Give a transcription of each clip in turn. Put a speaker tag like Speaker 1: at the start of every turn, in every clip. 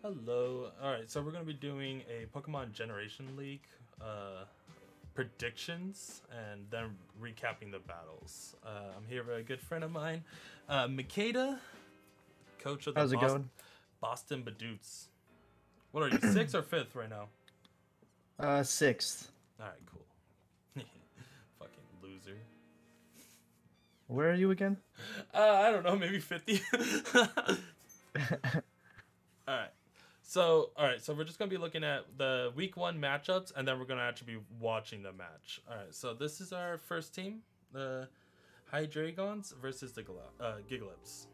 Speaker 1: Hello. Alright, so we're going to be doing a Pokemon Generation League predictions and then recapping the battles. I'm here with a good friend of mine, Makayta, coach of the
Speaker 2: How's it going?
Speaker 1: Boston Badoots. What are you, 6th or 5th right now?
Speaker 2: 6th.
Speaker 1: Alright, cool. Fucking loser.
Speaker 2: Where are you again?
Speaker 1: I don't know, maybe 50. Alright, so we're just gonna be looking at the week 1 matchups, and then we're gonna actually be watching the match. Alright, so this is our first team, the Hydreigons versus the Gigaliths.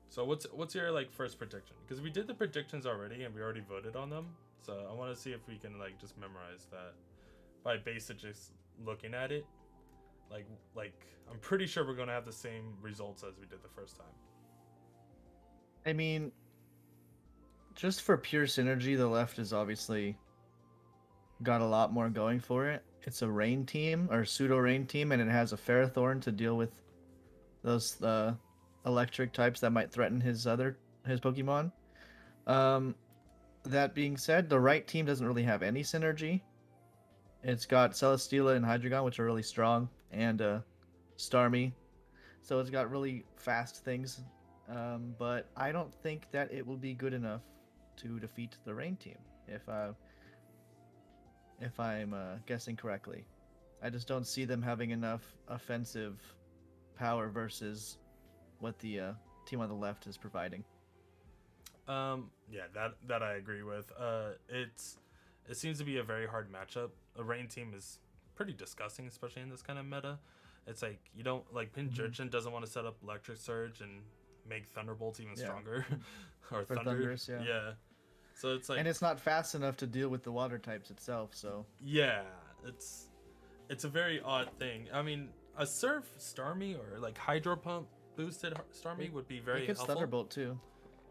Speaker 1: So what's your first prediction? Because we did the predictions already, and we already voted on them. So I want to see if we can just memorize that by basically just looking at it. Like I'm pretty sure we're gonna have the same results as we did the first time.
Speaker 2: I mean, just for pure synergy, the left has obviously got a lot more going for it. It's a rain team, or pseudo rain team, and it has a Ferrothorn to deal with those electric types that might threaten his Pokemon. That being said, the right team doesn't really have any synergy. It's got Celesteela and Hydreigon, which are really strong, and Starmie. So it's got really fast things. But I don't think that it will be good enough to defeat the rain team, if I'm guessing correctly. I just don't see them having enough offensive power versus what the team on the left is providing.
Speaker 1: Yeah, that I agree with. It seems to be a very hard matchup. A rain team is pretty disgusting, especially in this kind of meta. It's like you don't Pinjurchin doesn't want to set up Electric Surge and make Thunderbolts even stronger, or
Speaker 2: For
Speaker 1: Thunder.
Speaker 2: Thunders, yeah.
Speaker 1: So it's
Speaker 2: and it's not fast enough to deal with the water types itself. So
Speaker 1: yeah, it's a very odd thing. I mean, a Surf Starmie or Hydro Pump boosted Starmie would be very helpful.
Speaker 2: Thunderbolt too.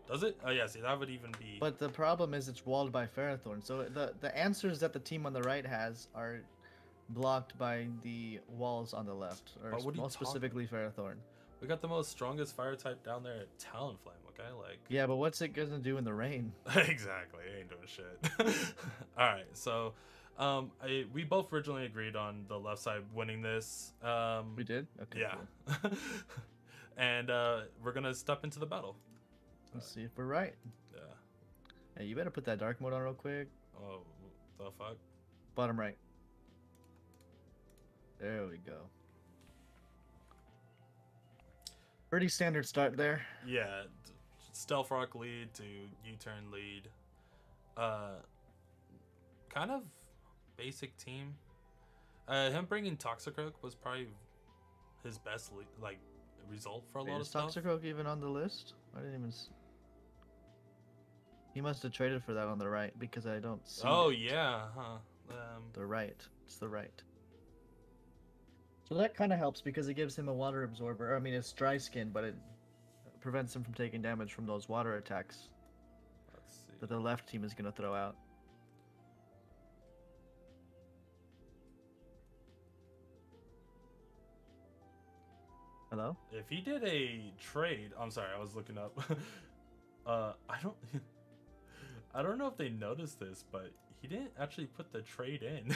Speaker 1: Does it? Oh yeah, see that would even be.
Speaker 2: But the problem is it's walled by Ferrothorn. So the answers that the team on the right has are blocked by the walls on the left, or more specifically Ferrothorn.
Speaker 1: We got the most strongest fire type down there at Talonflame, okay?
Speaker 2: Yeah, but what's it gonna do in the rain?
Speaker 1: Exactly, it ain't doing shit. Alright, so we both originally agreed on the left side winning this.
Speaker 2: We did? Okay.
Speaker 1: Yeah. Cool. And we're gonna step into the battle.
Speaker 2: Let's see if we're right.
Speaker 1: Yeah.
Speaker 2: Hey, you better put that dark mode on real quick.
Speaker 1: Oh, the fuck?
Speaker 2: Bottom right. There we go. Pretty standard start there.
Speaker 1: Yeah, Stealth Rock lead to U-turn lead. Kind of basic team. Him bringing Toxicroak was probably his best result for a lot of stuff.
Speaker 2: Is Toxicroak even on the list? I didn't even. He must have traded for that on the right because I don't see.
Speaker 1: Oh yeah, huh?
Speaker 2: The right. It's the right. So that kind of helps because it gives him a water absorber. I mean, it's dry skin, but it prevents him from taking damage from those water attacks that the left team is going to throw out. Hello?
Speaker 1: If he did a trade, I'm sorry, I was looking up. I don't know if they noticed this, but he didn't actually put the trade in.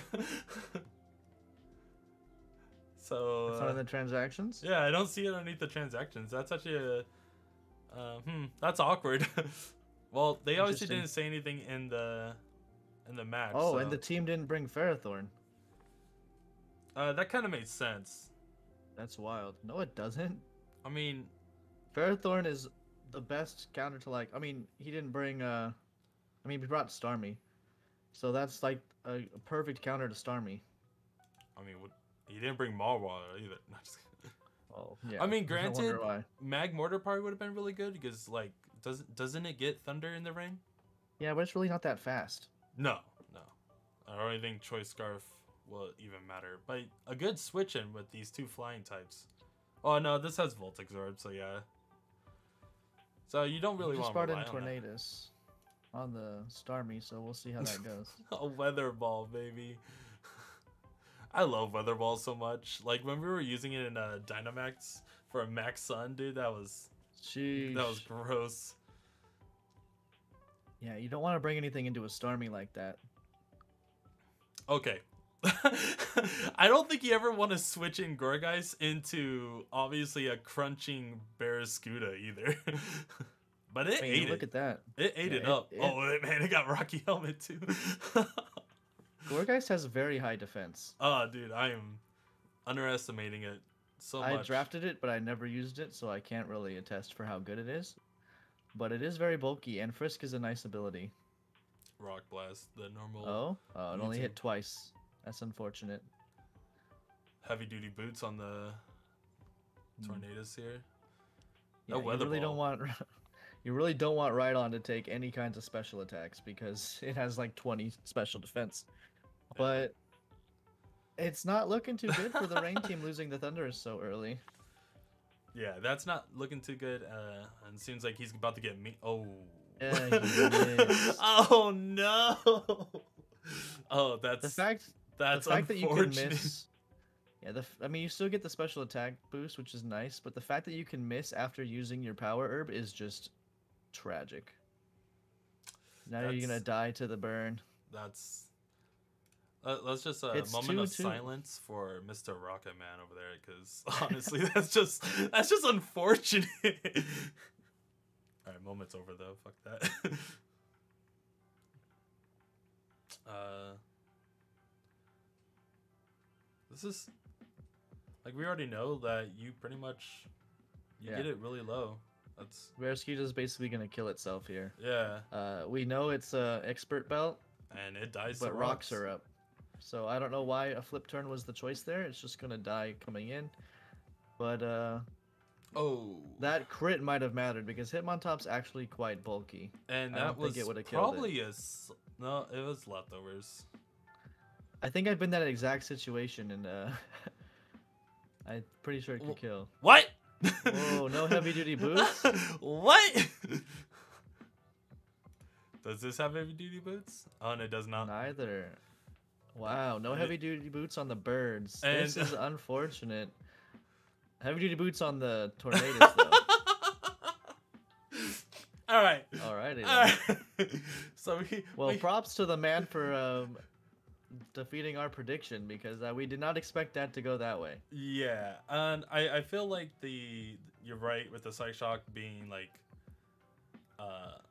Speaker 1: So
Speaker 2: it's not in the transactions?
Speaker 1: Yeah, I don't see it underneath the transactions. That's actually that's awkward. Well, they obviously didn't say anything in the match.
Speaker 2: Oh,
Speaker 1: so.
Speaker 2: And the team didn't bring Ferrothorn.
Speaker 1: That kind of made sense.
Speaker 2: That's wild. No, it doesn't.
Speaker 1: I mean,
Speaker 2: Ferrothorn is the best counter to I mean, he didn't bring he brought Starmie. So that's a perfect counter to Starmie.
Speaker 1: I mean, he didn't bring Marwater either. No, just kidding.
Speaker 2: Oh, yeah.
Speaker 1: I mean, granted, Mag Mortar probably would have been really good because, doesn't it get Thunder in the rain?
Speaker 2: Yeah, but it's really not that fast.
Speaker 1: No. I don't really think Choice Scarf will even matter. But a good switch in with these two flying types. Oh, no, this has Volt Absorb, so yeah. So you don't really want to rely on
Speaker 2: that. Tornadus on the Starmie, so we'll see how that goes.
Speaker 1: A Weather Ball, baby. I love Weather Balls so much. When we were using it in Dynamax for a Max Sun, dude, that was gross.
Speaker 2: Yeah, you don't want to bring anything into a Starmie like that.
Speaker 1: Okay. I don't think you ever want to switch in Gorgeist into obviously a crunching Barraskewda either. But it
Speaker 2: I mean,
Speaker 1: ate
Speaker 2: look
Speaker 1: it.
Speaker 2: at that.
Speaker 1: It ate
Speaker 2: Yeah,
Speaker 1: it up. Oh man, it got Rocky Helmet too.
Speaker 2: Gourgeist has very high defense.
Speaker 1: Oh dude, I am underestimating it so
Speaker 2: I
Speaker 1: much.
Speaker 2: drafted it, but I never used it, so I can't really attest for how good it is. But it is very bulky, and Frisk is a nice ability.
Speaker 1: Rock Blast, the normal.
Speaker 2: Oh, it only hit twice. That's unfortunate.
Speaker 1: Heavy duty boots on the Tornadoes here.
Speaker 2: Yeah,
Speaker 1: No weather
Speaker 2: you really
Speaker 1: ball.
Speaker 2: don't want. You really don't want Rhydon to take any kinds of special attacks because it has like 20 special defense. But it's not looking too good for the Rain team losing the Thunderous so early.
Speaker 1: Yeah, that's not looking too good. And it seems like he's about to get me. Oh.
Speaker 2: Yeah, he missed.
Speaker 1: Oh no. Oh, that's
Speaker 2: the fact that you can miss. Yeah, I mean, you still get the special attack boost, which is nice, but the fact that you can miss after using your power herb is just tragic. Now you're gonna die to the burn.
Speaker 1: That's. Let's just a moment of silence for Mr. Rocket Man over there, because honestly, that's just unfortunate. All right, moment's over though. Fuck that. This is like we already know that you pretty much get it really low. That's
Speaker 2: Barraskewda's basically gonna kill itself here.
Speaker 1: Yeah.
Speaker 2: We know it's a expert belt,
Speaker 1: and it dies.
Speaker 2: But rocks are up, so I don't know why a flip turn was the choice there. It's just gonna die coming in, but that crit might have mattered because Hitmontop's actually quite bulky,
Speaker 1: and
Speaker 2: I don't think it would have killed it.
Speaker 1: No, it was leftovers.
Speaker 2: I think I've been in that exact situation, and I'm pretty sure it could kill.
Speaker 1: What?
Speaker 2: Whoa, no heavy duty boots?
Speaker 1: What? Does this have heavy duty boots? Oh, and it does not.
Speaker 2: Neither. Wow, no heavy duty boots on the birds. And this is unfortunate. Heavy duty boots on the Tornadoes, though.
Speaker 1: All right.
Speaker 2: All righty.
Speaker 1: So
Speaker 2: props to the man for defeating our prediction, because we did not expect that to go that way.
Speaker 1: Yeah, and I feel like you're right with the Psych Shock being like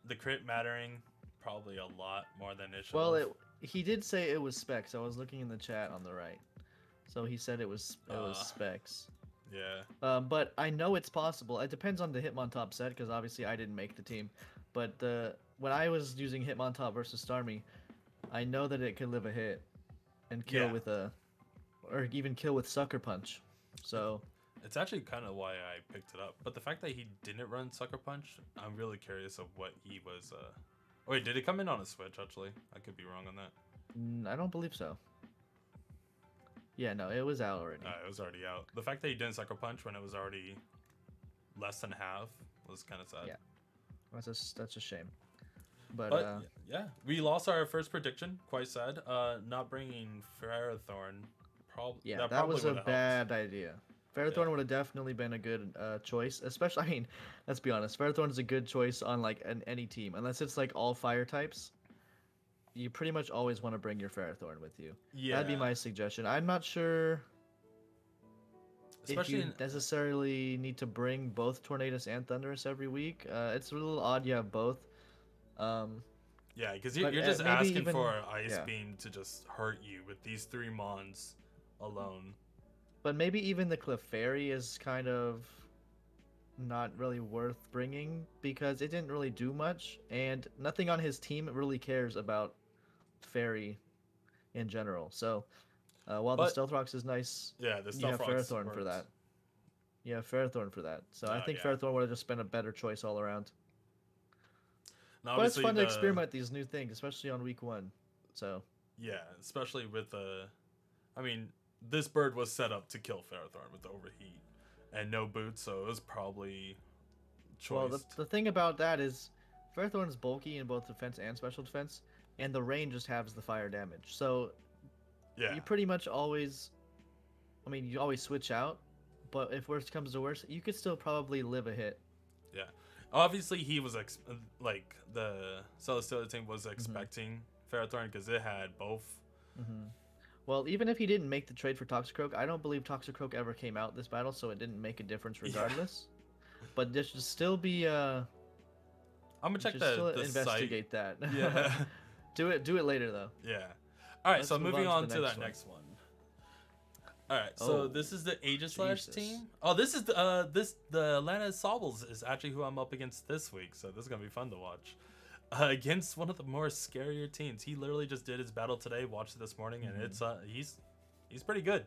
Speaker 1: the crit mattering probably a lot more than it should.
Speaker 2: Well, he did say it was specs. I was looking in the chat on the right, so he said it was specs.
Speaker 1: Yeah.
Speaker 2: But I know it's possible. It depends on the Hitmontop set, because obviously I didn't make the team. But when I was using Hitmontop versus Starmie, I know that it could live a hit and kill with or even kill with Sucker Punch. So
Speaker 1: it's actually kind of why I picked it up. But the fact that he didn't run Sucker Punch, I'm really curious of what he was. Oh, wait, did it come in on a Switch? Actually, I could be wrong on that.
Speaker 2: I don't believe so. Yeah, no, it was out already.
Speaker 1: It was already out. The fact that he didn't Sucker Punch when it was already less than half was kind of sad.
Speaker 2: Yeah, that's a shame. But
Speaker 1: yeah, we lost our first prediction. Quite sad. Not bringing Ferrothorn.
Speaker 2: That was a bad idea. Ferrothorn would have definitely been a good choice. Especially, I mean, let's be honest. Ferrothorn is a good choice on like any team, unless it's like all fire types. You pretty much always want to bring your Ferrothorn with you. Yeah, that'd be my suggestion. I'm not sure. Especially if you necessarily need to bring both Tornadoes and Thunderous every week. It's a little odd you have both.
Speaker 1: Yeah, because you're just asking for Ice Beam to just hurt you with these 3 Mons alone.
Speaker 2: But maybe even the Clefairy is kind of not really worth bringing because it didn't really do much, and nothing on his team really cares about Fairy in general. So the Stealth Rocks is nice,
Speaker 1: the Stealth Rocks
Speaker 2: Ferrothorn for that. Yeah, Ferrothorn for that. So I think Ferrothorn would have just been a better choice all around. But it's fun to experiment these new things, especially on week 1. So
Speaker 1: yeah, especially with I mean, this bird was set up to kill Ferrothorn with the overheat and no boots, so it was probably choice.
Speaker 2: Well, the thing about that is Ferrothorn is bulky in both defense and special defense, and the rain just halves the fire damage. So you pretty much always, I mean, you always switch out, but if worst comes to worst, you could still probably live a hit.
Speaker 1: Yeah. Obviously, he was like the Celestial team was expecting Ferrothorn because it had both.
Speaker 2: Well, even if he didn't make the trade for Toxicroak, I don't believe Toxicroak ever came out this battle, so it didn't make a difference regardless. But there should still be
Speaker 1: I'm gonna check
Speaker 2: the
Speaker 1: site.
Speaker 2: investigate that.
Speaker 1: Yeah.
Speaker 2: do it later though.
Speaker 1: Yeah. All right.
Speaker 2: Let's
Speaker 1: So
Speaker 2: move
Speaker 1: moving on
Speaker 2: the
Speaker 1: to
Speaker 2: next
Speaker 1: that
Speaker 2: one.
Speaker 1: next one. All right. So
Speaker 2: Oh,
Speaker 1: this is the Aegislash
Speaker 2: Jesus.
Speaker 1: team. Oh, this is the Atlanta Sobbles is actually who I'm up against this week. So this is gonna be fun to watch. Against one of the more scarier teams. He literally just did his battle today. Watched it this morning, and it's he's pretty good.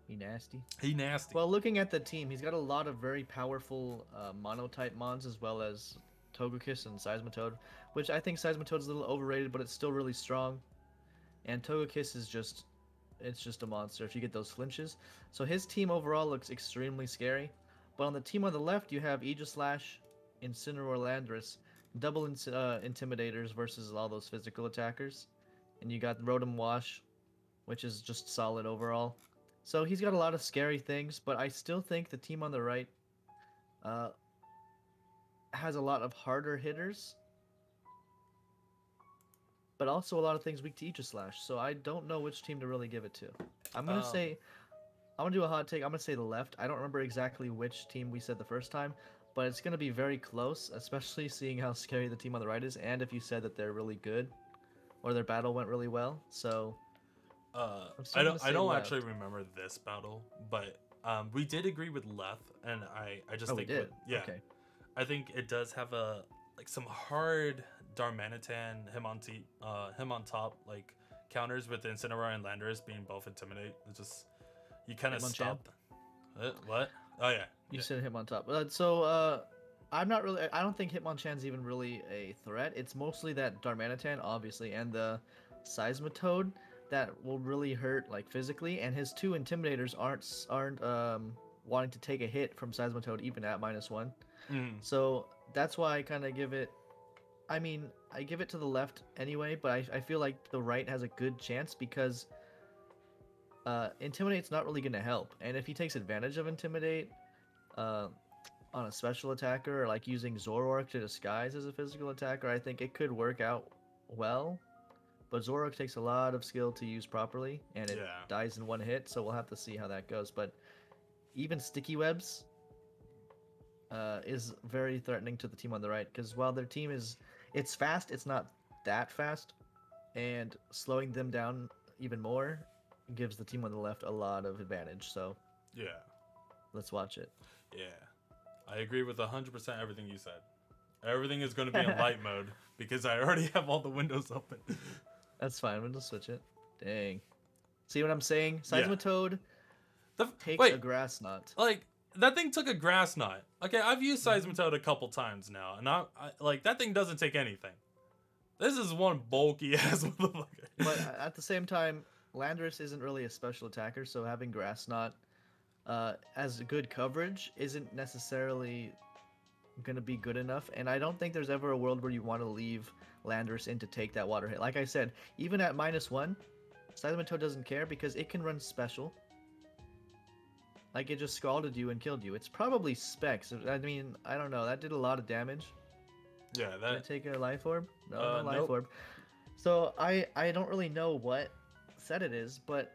Speaker 2: He nasty.
Speaker 1: He nasty.
Speaker 2: Well, looking at the team, he's got a lot of very powerful mono-type mons as well as Togekiss and Seismitoad, which I think Seismitoad's a little overrated, but it's still really strong. And Togekiss is just a monster if you get those flinches. So his team overall looks extremely scary. But on the team on the left, you have Aegislash, Incineroar, Landorus, double Intimidators versus all those physical attackers. And you got Rotom Wash, which is just solid overall. So he's got a lot of scary things, but I still think the team on the right has a lot of harder hitters, but also a lot of things weak to Aegislash. So I don't know which team to really give it to. I'm gonna do a hot take. I'm gonna say the left. I don't remember exactly which team we said the first time, but it's gonna be very close, especially seeing how scary the team on the right is, and if you said that they're really good, or their battle went really well. So
Speaker 1: I don't actually remember this battle, but we did agree with left, and I just think
Speaker 2: we did.
Speaker 1: Yeah,
Speaker 2: Okay.
Speaker 1: I think it does have some hard Darmanitan him on top like counters with Incineroar and Landorus being both Intimidate. It's just you kind of stop. What? Oh yeah.
Speaker 2: You said him on top. I don't think Hitmonchan's even really a threat. It's mostly that Darmanitan, obviously, and the Seismitoad that will really hurt like physically, and his two Intimidators aren't wanting to take a hit from Seismitoad even at -1. So that's why I kind of give it. I mean, I give it to the left anyway, but I feel like the right has a good chance because Intimidate's not really going to help, and if he takes advantage of Intimidate on a special attacker or like using Zoroark to disguise as a physical attacker, I think it could work out well. But Zoroark takes a lot of skill to use properly, and it dies in one hit, so we'll have to see how that goes. But even Sticky Webs is very threatening to the team on the right, because while their team it's fast, it's not that fast, and slowing them down even more gives the team on the left a lot of advantage. So
Speaker 1: yeah,
Speaker 2: let's watch it.
Speaker 1: Yeah, I agree with 100% everything you said. Everything is going to be in light mode because I already have all the windows open.
Speaker 2: That's fine. We'll just switch it. Dang. See what I'm saying? Seismitoad takes a Grass Knot.
Speaker 1: Like, that thing took a Grass Knot. Okay, I've used Seismitoad a couple times now, and I like, that thing doesn't take anything. This is one bulky ass motherfucker.
Speaker 2: But at the same time, Landorus isn't really a special attacker, so having Grass Knot as good coverage isn't necessarily going to be good enough, and I don't think there's ever a world where you want to leave Landorus in to take that water hit. Like I said, even at -1, Seismitoad doesn't care because it can run special. Like, it just scalded you and killed you. It's probably Specs. I mean, I don't know. That did a lot of damage.
Speaker 1: Yeah, that...
Speaker 2: Did it take a Life Orb? No, Life
Speaker 1: nope.
Speaker 2: Orb. So, I don't really know what set it is, but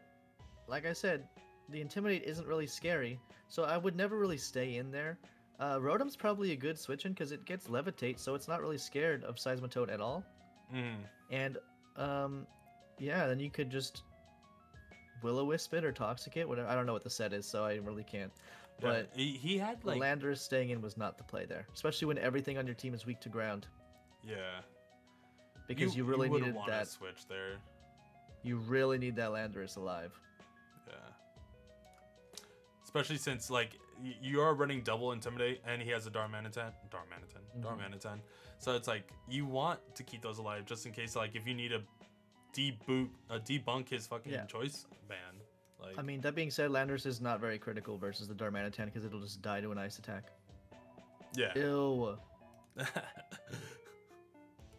Speaker 2: like I said, the Intimidate isn't really scary, so I would never really stay in there. Rotom's probably a good switch-in because it gets Levitate, so it's not really scared of Seismitoad at all. And, yeah, then you could just Will-O-Wisp it or Toxic it, whatever. I don't know what the set is, so I really can't. But
Speaker 1: yeah, he had, like...
Speaker 2: Landorus staying in was not the play there, especially when everything on your team is weak to ground.
Speaker 1: Yeah.
Speaker 2: Because you really needed that
Speaker 1: switch there.
Speaker 2: You really need that Landorus alive.
Speaker 1: Yeah. Especially since, like, you are running double Intimidate, and he has a Darmanitan. So it's like, you want to keep those alive, just in case, like, if you need to debunk his fucking choice ban. Like,
Speaker 2: I mean, that being said, Landorus is not very critical versus the Darmanitan, because it'll just die to an ice attack.
Speaker 1: Yeah.
Speaker 2: Ew.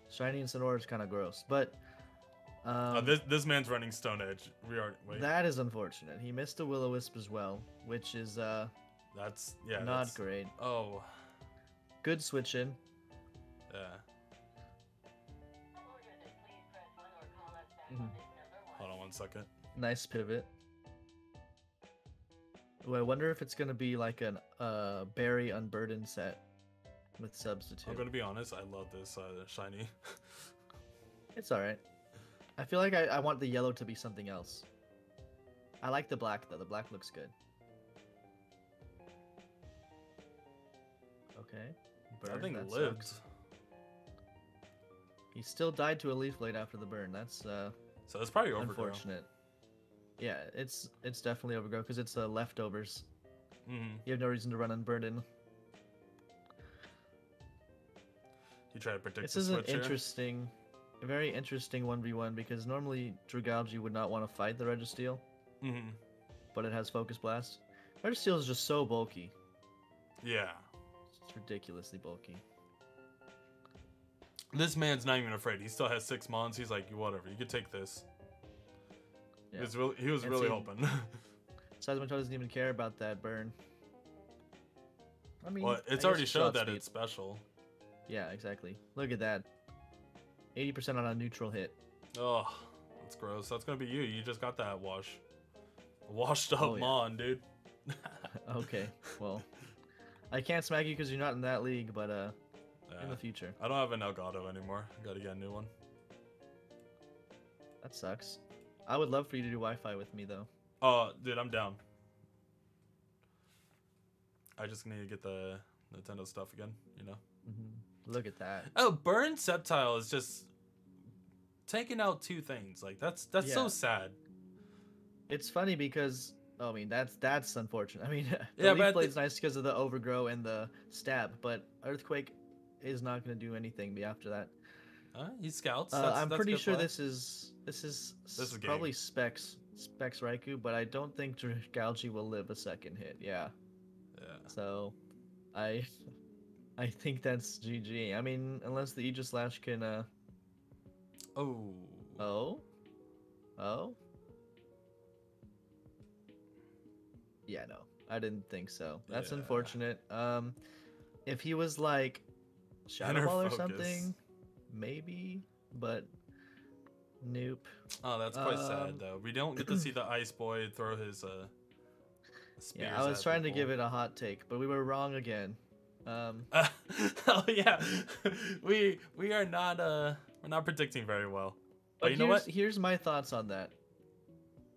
Speaker 2: Shiny Incineroar is kind of gross, but...
Speaker 1: this man's running Stone Edge. Wait.
Speaker 2: That is unfortunate. He missed a Will-O-Wisp as well, which is
Speaker 1: that's
Speaker 2: not great.
Speaker 1: Oh,
Speaker 2: Good switch in.
Speaker 1: Yeah. Hold on 1 second.
Speaker 2: Nice pivot. Ooh, I wonder if it's gonna be like an berry unburdened set with substitute.
Speaker 1: I'm gonna be honest, I love this shiny.
Speaker 2: It's alright. I feel like I want the yellow to be something else. I like the black though. The black looks good. Okay.
Speaker 1: That thing lived.
Speaker 2: Sucks. He still died to a leaf blade after the burn. That's
Speaker 1: so it's probably overgrown.
Speaker 2: unfortunate. Yeah, it's definitely overgrown because it's leftovers. You have no reason to run unburden.
Speaker 1: You try to predict
Speaker 2: This
Speaker 1: the
Speaker 2: is an
Speaker 1: switch here?
Speaker 2: interesting, a very interesting 1v1 because normally Dragalge would not want to fight the Registeel, but it has Focus Blast. Registeel is just so bulky.
Speaker 1: Yeah.
Speaker 2: It's ridiculously bulky.
Speaker 1: This man's not even afraid. He still has 6 mons. He's like, whatever, you could take this.
Speaker 2: Yeah.
Speaker 1: He was really hoping.
Speaker 2: Seismitoad doesn't even care about that burn. I mean,
Speaker 1: well, it's
Speaker 2: I
Speaker 1: already
Speaker 2: guess
Speaker 1: showed
Speaker 2: shot
Speaker 1: that
Speaker 2: speed.
Speaker 1: it's special.
Speaker 2: Yeah, exactly. Look at that. 80% on a neutral hit.
Speaker 1: Oh, that's gross. That's gonna be you. You just got that washed up
Speaker 2: Oh, yeah.
Speaker 1: mon, dude.
Speaker 2: Okay, well, I can't smack you because you're not in that league, but in the future.
Speaker 1: I don't have an Elgato anymore. Gotta get a new one.
Speaker 2: That sucks. I would love for you to do Wi-Fi with me though.
Speaker 1: Oh, dude, I'm down. I just need to get the Nintendo stuff again, you know?
Speaker 2: Look at that.
Speaker 1: Oh, Burn Sceptile is just taking out 2 things. Like, that's so
Speaker 2: Yeah.
Speaker 1: sad.
Speaker 2: It's funny because I mean that's unfortunate. I mean, the
Speaker 1: Yeah,
Speaker 2: Leaf
Speaker 1: but
Speaker 2: Blade's nice because of the overgrow and the stab, but Earthquake is not going to do anything after that.
Speaker 1: He scouts.
Speaker 2: I'm
Speaker 1: that's
Speaker 2: pretty
Speaker 1: good
Speaker 2: sure
Speaker 1: play.
Speaker 2: this is
Speaker 1: is
Speaker 2: probably Specs Raikou, but I don't think Dragalge will live a second hit. Yeah.
Speaker 1: Yeah.
Speaker 2: So, I think that's GG. I mean, unless the Aegislash can
Speaker 1: Oh.
Speaker 2: Oh. Yeah, no. I didn't think so. That's
Speaker 1: Yeah.
Speaker 2: unfortunate. If he was like Shadow
Speaker 1: Inner
Speaker 2: Ball or
Speaker 1: Focus.
Speaker 2: something, maybe, but nope.
Speaker 1: Oh, that's quite sad though. We don't get to see the Ice Boy throw his spears.
Speaker 2: Yeah, I was
Speaker 1: at
Speaker 2: trying to
Speaker 1: people.
Speaker 2: give it a hot take, but we were wrong again.
Speaker 1: Oh yeah, we are not we're not predicting very well. But
Speaker 2: But
Speaker 1: you know what?
Speaker 2: Here's my thoughts on that.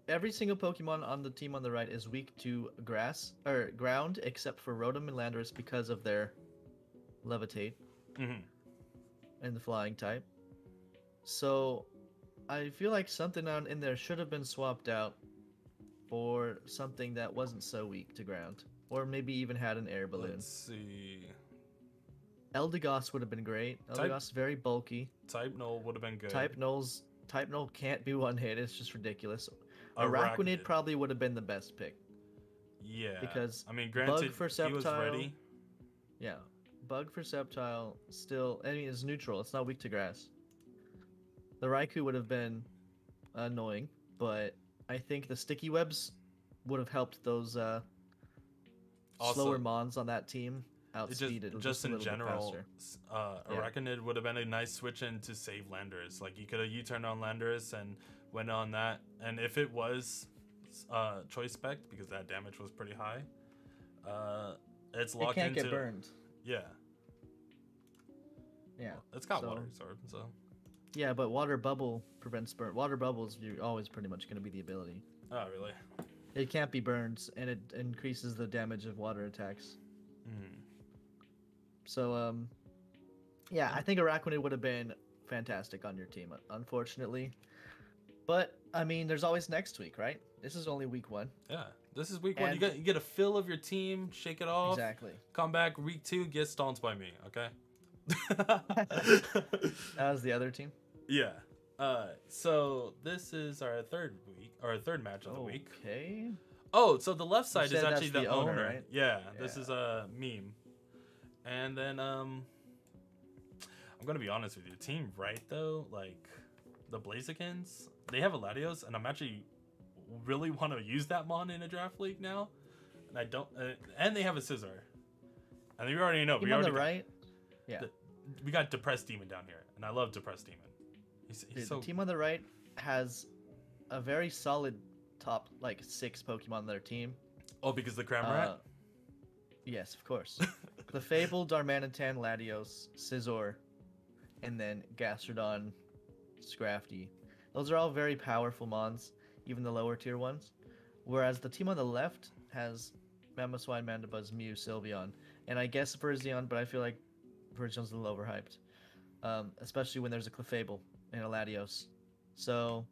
Speaker 2: Every single Pokemon on the team on the right is weak to grass or ground, except for Rotom and Landorus because of their Levitate and the Flying type. So, I feel like something in there should have been swapped out for something that wasn't so weak to ground, or maybe even had an air balloon.
Speaker 1: Let's see.
Speaker 2: Eldegoss would have been great. Eldegoss is very bulky.
Speaker 1: Type Null would have been good.
Speaker 2: Type Null can't be one hit. It's just ridiculous. Araquanid probably would have been the best pick.
Speaker 1: Yeah.
Speaker 2: Because
Speaker 1: I mean, granted,
Speaker 2: Bug for
Speaker 1: he was
Speaker 2: Sceptile-
Speaker 1: ready.
Speaker 2: Yeah. Bug for Sceptile still, I mean, it's neutral. It's not weak to grass. The Raikou would have been annoying, but I think the sticky webs would have helped those
Speaker 1: Also,
Speaker 2: slower mons on that team outspeed it.
Speaker 1: Just
Speaker 2: a
Speaker 1: in
Speaker 2: little bit
Speaker 1: general,
Speaker 2: faster.
Speaker 1: Araquanid would have been a nice switch in to save Landorus. Like, you could have U-turned on Landorus and went on that. And if it was Choice Spec, because that damage was pretty high, it's locked
Speaker 2: It can't
Speaker 1: into...
Speaker 2: get burned.
Speaker 1: Yeah.
Speaker 2: Yeah.
Speaker 1: It's got
Speaker 2: So-
Speaker 1: Water Absorb, so...
Speaker 2: Yeah, but Water Bubble prevents burn. Water Bubbles, you're always pretty much going to be the ability.
Speaker 1: Oh, really?
Speaker 2: It can't be burned, and it increases the damage of water attacks. So, yeah, I think Araquanid would have been fantastic on your team, unfortunately. But, I mean, there's always next week, right? This is only week 1.
Speaker 1: Yeah. This is week 1.
Speaker 2: And-
Speaker 1: You get a feel of your team, shake it off.
Speaker 2: Exactly.
Speaker 1: Come back week 2, get stomped by me, okay?
Speaker 2: That was the other team?
Speaker 1: Yeah. So this is our third match of the week.
Speaker 2: Okay.
Speaker 1: Oh, so the left side is
Speaker 2: said
Speaker 1: actually
Speaker 2: that's
Speaker 1: the
Speaker 2: the owner,
Speaker 1: owner.
Speaker 2: right?
Speaker 1: Yeah, this
Speaker 2: Yeah.
Speaker 1: is a meme. And then I'm gonna be honest with you, team right though, like the Blazikens, they have a Latios, and I'm actually really want to use that mon in a draft league now, and I don't. And they have a Scizor, and you already know.
Speaker 2: Team
Speaker 1: We
Speaker 2: on
Speaker 1: already
Speaker 2: the right? Yeah.
Speaker 1: We got Depressed Demon down here, and I love Depressed Demon. He's so...
Speaker 2: The team on the right has a very solid top, like, 6 Pokemon on their team.
Speaker 1: Oh, because the Cramorant?
Speaker 2: Yes, of course. The Fable, Darmanitan, Latios, Scizor, and then Gastrodon, Scrafty. Those are all very powerful mons, even the lower tier ones. Whereas the team on the left has Mamoswine, Mandibuzz, Mew, Sylveon, and I guess Virizion, but I feel like Virgil's a little overhyped, especially when there's a Clefable and a Latios. So,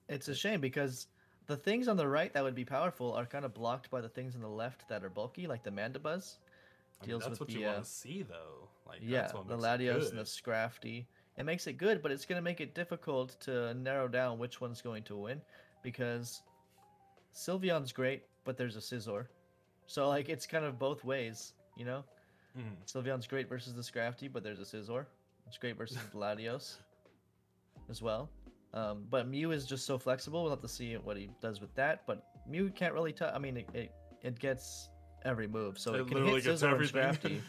Speaker 2: it's a shame because the things on the right that would be powerful are kind of blocked by the things on the left that are bulky, like the Mandibuzz.
Speaker 1: That's what you want to see, though. Like,
Speaker 2: yeah,
Speaker 1: that's what
Speaker 2: the
Speaker 1: makes
Speaker 2: Latios and the Scrafty. It makes it good, but it's going to make it difficult to narrow down which one's going to win because Sylveon's great, but there's a Scizor. So, like, it's kind of both ways, you know? Sylveon's great versus the Scrafty, but there's a Scizor. It's great versus the Latios as well. But Mew is just so flexible. We'll have to see what he does with that. But Mew can't really touch. I mean, it gets every move. So it can hit Scizor and Scrafty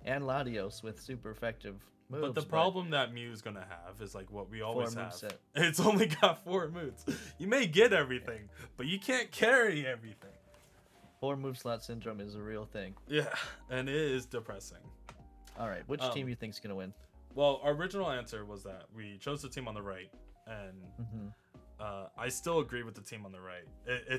Speaker 2: and Latios with super effective moves.
Speaker 1: But the problem that Mew's going to have is like what we always have.
Speaker 2: Moveset.
Speaker 1: It's only got 4 moves. You may get everything, but you can't carry everything.
Speaker 2: 4 move slot syndrome is a real thing.
Speaker 1: Yeah, and it is depressing.
Speaker 2: All right, which team you think's going to win?
Speaker 1: Well, our original answer was that we chose the team on the right, and I still agree with the team on the right.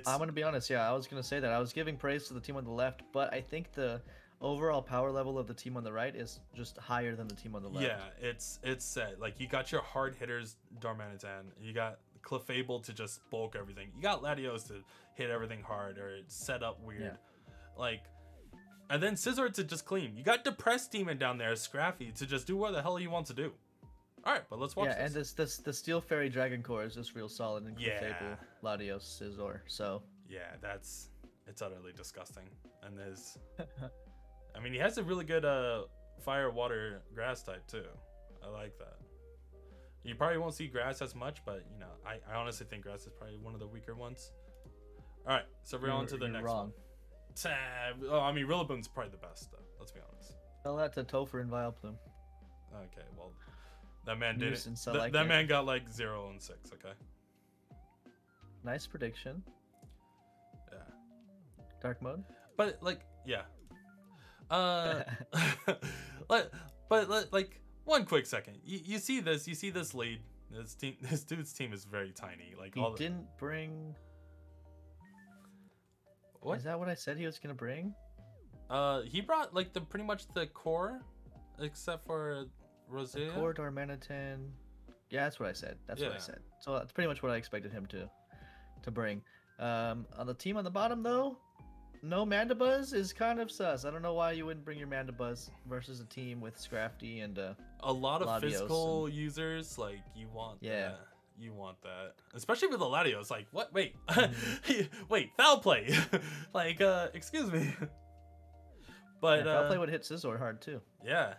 Speaker 2: I'm going to be honest, yeah, I was going to say that. I was giving praise to the team on the left, but I think the overall power level of the team on the right is just higher than the team on the left.
Speaker 1: Yeah, it's set. Like, you got your hard hitters, Darmanitan, you got Clefable to just bulk everything. You got Latios to hit everything hard or set up weird.
Speaker 2: Yeah.
Speaker 1: Like, and then Scizor to just clean. You got Depressed Demon down there, Scrafty, to just do what the hell he wants to do. All right, but let's watch this.
Speaker 2: And the Steel Fairy Dragon Core is just real solid in Clefable, Latios, Scizor. So
Speaker 1: yeah, it's utterly disgusting. And there's, I mean, he has a really good fire, water, grass type too. I like that. You probably won't see grass as much, but you know, I honestly think grass is probably one of the weaker ones. All right, so we're on to the next one. Oh, I mean, Rillaboom's probably the best, though. Let's be honest.
Speaker 2: Tell that to Topher and Vileplume.
Speaker 1: Okay, well, that man didn't.
Speaker 2: That
Speaker 1: man got like 0 and 6. Okay.
Speaker 2: Nice prediction.
Speaker 1: Yeah.
Speaker 2: Dark mode.
Speaker 1: But like, yeah. Like, one quick second. You see this? You see this lead? This dude's team is very tiny. Like,
Speaker 2: he didn't bring. What? Is that what I said he was gonna bring?
Speaker 1: He brought like pretty much the core, except for Rosea.
Speaker 2: The core, Darmanitan. Yeah, that's what I said. That's what I said. So that's pretty much what I expected him to bring. On the team on the bottom though, no Mandibuzz is kind of sus. I don't know why you wouldn't bring your Mandibuzz versus a team with Scrafty and
Speaker 1: a lot of
Speaker 2: Latios
Speaker 1: physical users. Like you want that. You want that, especially with the Latios. Like, what? Wait, wait, foul play. Like, excuse me. But
Speaker 2: foul play would hit Scizor hard too.
Speaker 1: Yeah.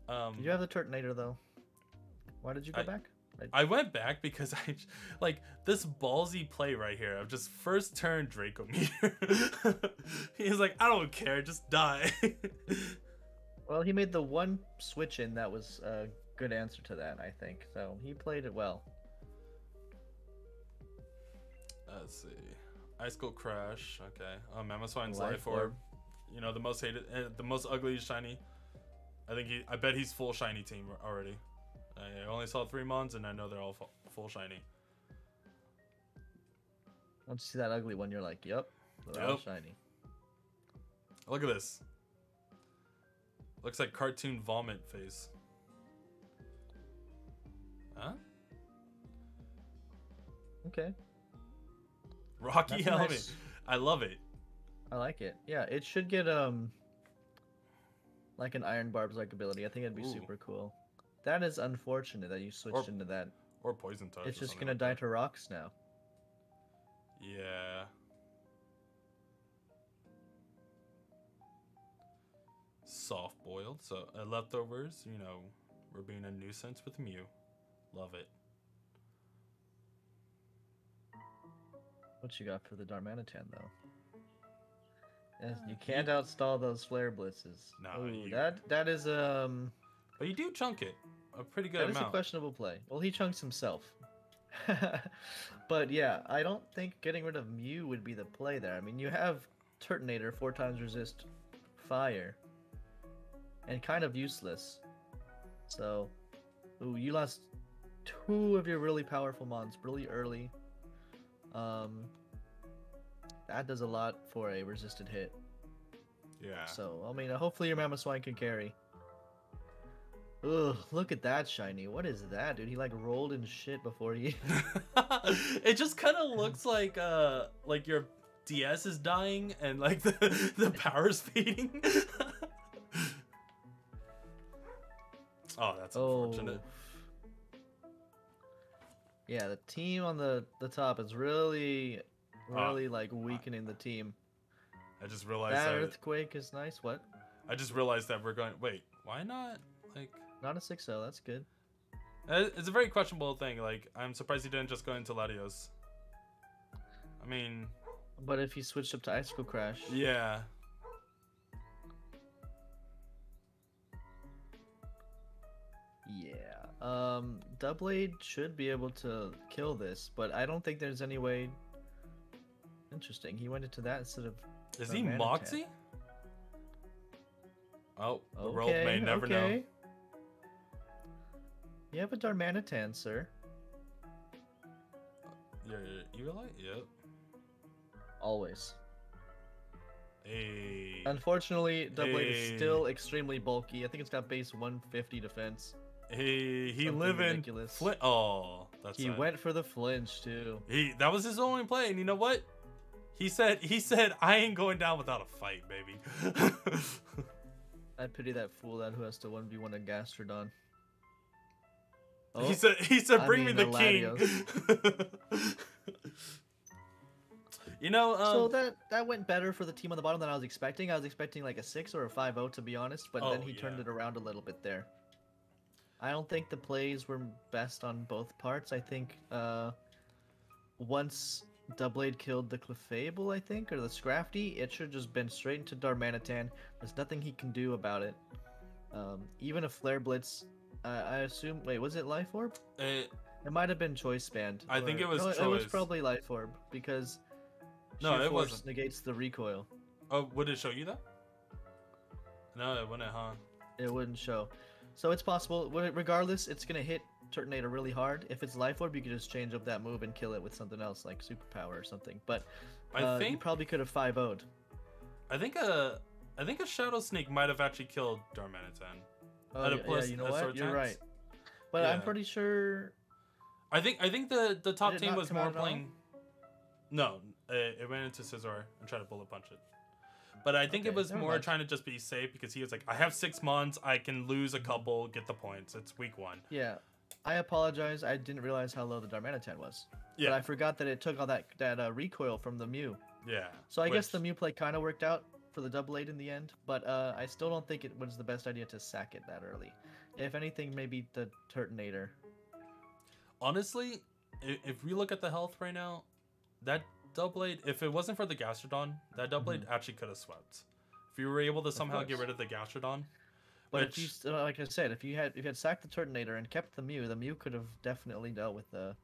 Speaker 2: You have the Turtonator though. Why did you go back?
Speaker 1: I went back because I like this ballsy play right here of just first turn Draco Meteor. He's like, I don't care, just die.
Speaker 2: Well, he made the one switch in that was good answer to that, I think. So he played it well.
Speaker 1: Let's see. Ice Cold Crash. Okay. Mamoswine's Life Orb. You know, the most hated, the most ugly shiny. I bet he's full shiny team already. I only saw 3 mons, and I know they're all full shiny.
Speaker 2: Once you see that ugly one, you're like, yep, they're all shiny.
Speaker 1: Look at this. Looks like cartoon vomit face. Huh?
Speaker 2: Okay.
Speaker 1: Rocky Helmet. Nice. I love it.
Speaker 2: I like it. Yeah, it should get like an Iron Barb's like ability. I think it'd be super cool. That is unfortunate that you switched into that.
Speaker 1: Or Poison Touch.
Speaker 2: It's just gonna die to rocks now.
Speaker 1: Yeah. Soft boiled. So leftovers, you know, we're being a nuisance with Mew. Love it.
Speaker 2: What you got for the Darmanitan though? You can't outstall those flare blitzes.
Speaker 1: No,
Speaker 2: Ooh, that is
Speaker 1: But you do chunk it a pretty good
Speaker 2: that is a
Speaker 1: amount.
Speaker 2: questionable play. Well, he chunks himself. But yeah, I don't think getting rid of Mew would be the play there. I mean, you have Turtonator 4x resist fire, and kind of useless. So, ooh, you lost 2 of your really powerful mons really early. That does a lot for a resisted hit.
Speaker 1: Yeah.
Speaker 2: So, I mean, hopefully your Mamoswine can carry. Ugh, look at that shiny. What is that, dude? He like rolled in shit before he...
Speaker 1: It just kind of looks like your DS is dying and like the power's fading. Oh, that's unfortunate.
Speaker 2: Yeah, the team on the top is really like weakening the team.
Speaker 1: I just realized
Speaker 2: that earthquake is nice. What?
Speaker 1: I just realized that we're going. Wait, why not? Like,
Speaker 2: not a 6-0. That's good.
Speaker 1: It's a very questionable thing. Like, I'm surprised he didn't just go into Latios. I mean,
Speaker 2: but if he switched up to Icicle Crash,
Speaker 1: yeah.
Speaker 2: Yeah. Doublade should be able to kill this, but I don't think there's any way. Interesting. He went into that instead of.
Speaker 1: Is he Moxie? Oh, the world may never know.
Speaker 2: You have a Darmanitan, sir.
Speaker 1: You're Evilite? Yep.
Speaker 2: Always.
Speaker 1: Hey.
Speaker 2: Unfortunately, Doublade is still extremely bulky. I think it's got base 150 defense.
Speaker 1: Hey, he live in Flint. Oh, that's
Speaker 2: he went for the flinch too.
Speaker 1: That was his only play, and you know what? He said I ain't going down without a fight, baby.
Speaker 2: I pity that fool who has to 1v1 a Gastrodon.
Speaker 1: Oh, he said bring me the king. You know,
Speaker 2: so that went better for the team on the bottom than I was expecting. I was expecting like a 6 or a 5-0 to be honest, but then he turned it around a little bit there. I don't think the plays were best on both parts. I think once Doublade killed the Clefable, I think, or the Scrafty, it should have just been straight into Darmanitan. There's nothing he can do about it. Even a Flare Blitz, I assume... Wait, was it Life Orb? It might have been Choice Band.
Speaker 1: I think it was Choice.
Speaker 2: It was probably Life Orb, because...
Speaker 1: No, it wasn't.
Speaker 2: Negates the recoil.
Speaker 1: Oh, would it show you that? No, it wouldn't, huh?
Speaker 2: It wouldn't show. So it's possible. Regardless, it's going to hit Turtonator really hard. If it's Life Orb, you could just change up that move and kill it with something else, like Superpower or something. But I think you probably could have 5-0'd.
Speaker 1: I think a Shadow Sneak might have actually killed Darmanitan.
Speaker 2: Oh, yeah, you know what? You're right. But yeah. I'm pretty sure...
Speaker 1: I think the top team was more playing... No, it went into Scizor and tried to bullet punch it. But I think it was more trying to just be safe because he was like, I have 6 mons, I can lose a couple, get the points. It's week 1.
Speaker 2: Yeah. I apologize. I didn't realize how low the Darmanitan was.
Speaker 1: Yeah.
Speaker 2: But I forgot that it took all that recoil from the Mew.
Speaker 1: Yeah.
Speaker 2: So I guess the Mew play kind of worked out for the Doublade in the end. But I still don't think it was the best idea to sack it that early. If anything, maybe the Turtonator.
Speaker 1: Honestly, if we look at the health right now, that Doublade, if it wasn't for the Gastrodon, that Doublade actually could have swept. If you were able to somehow get rid of the Gastrodon.
Speaker 2: But if you, like I said, if you had sacked the Turtonator and kept the Mew could have definitely dealt with the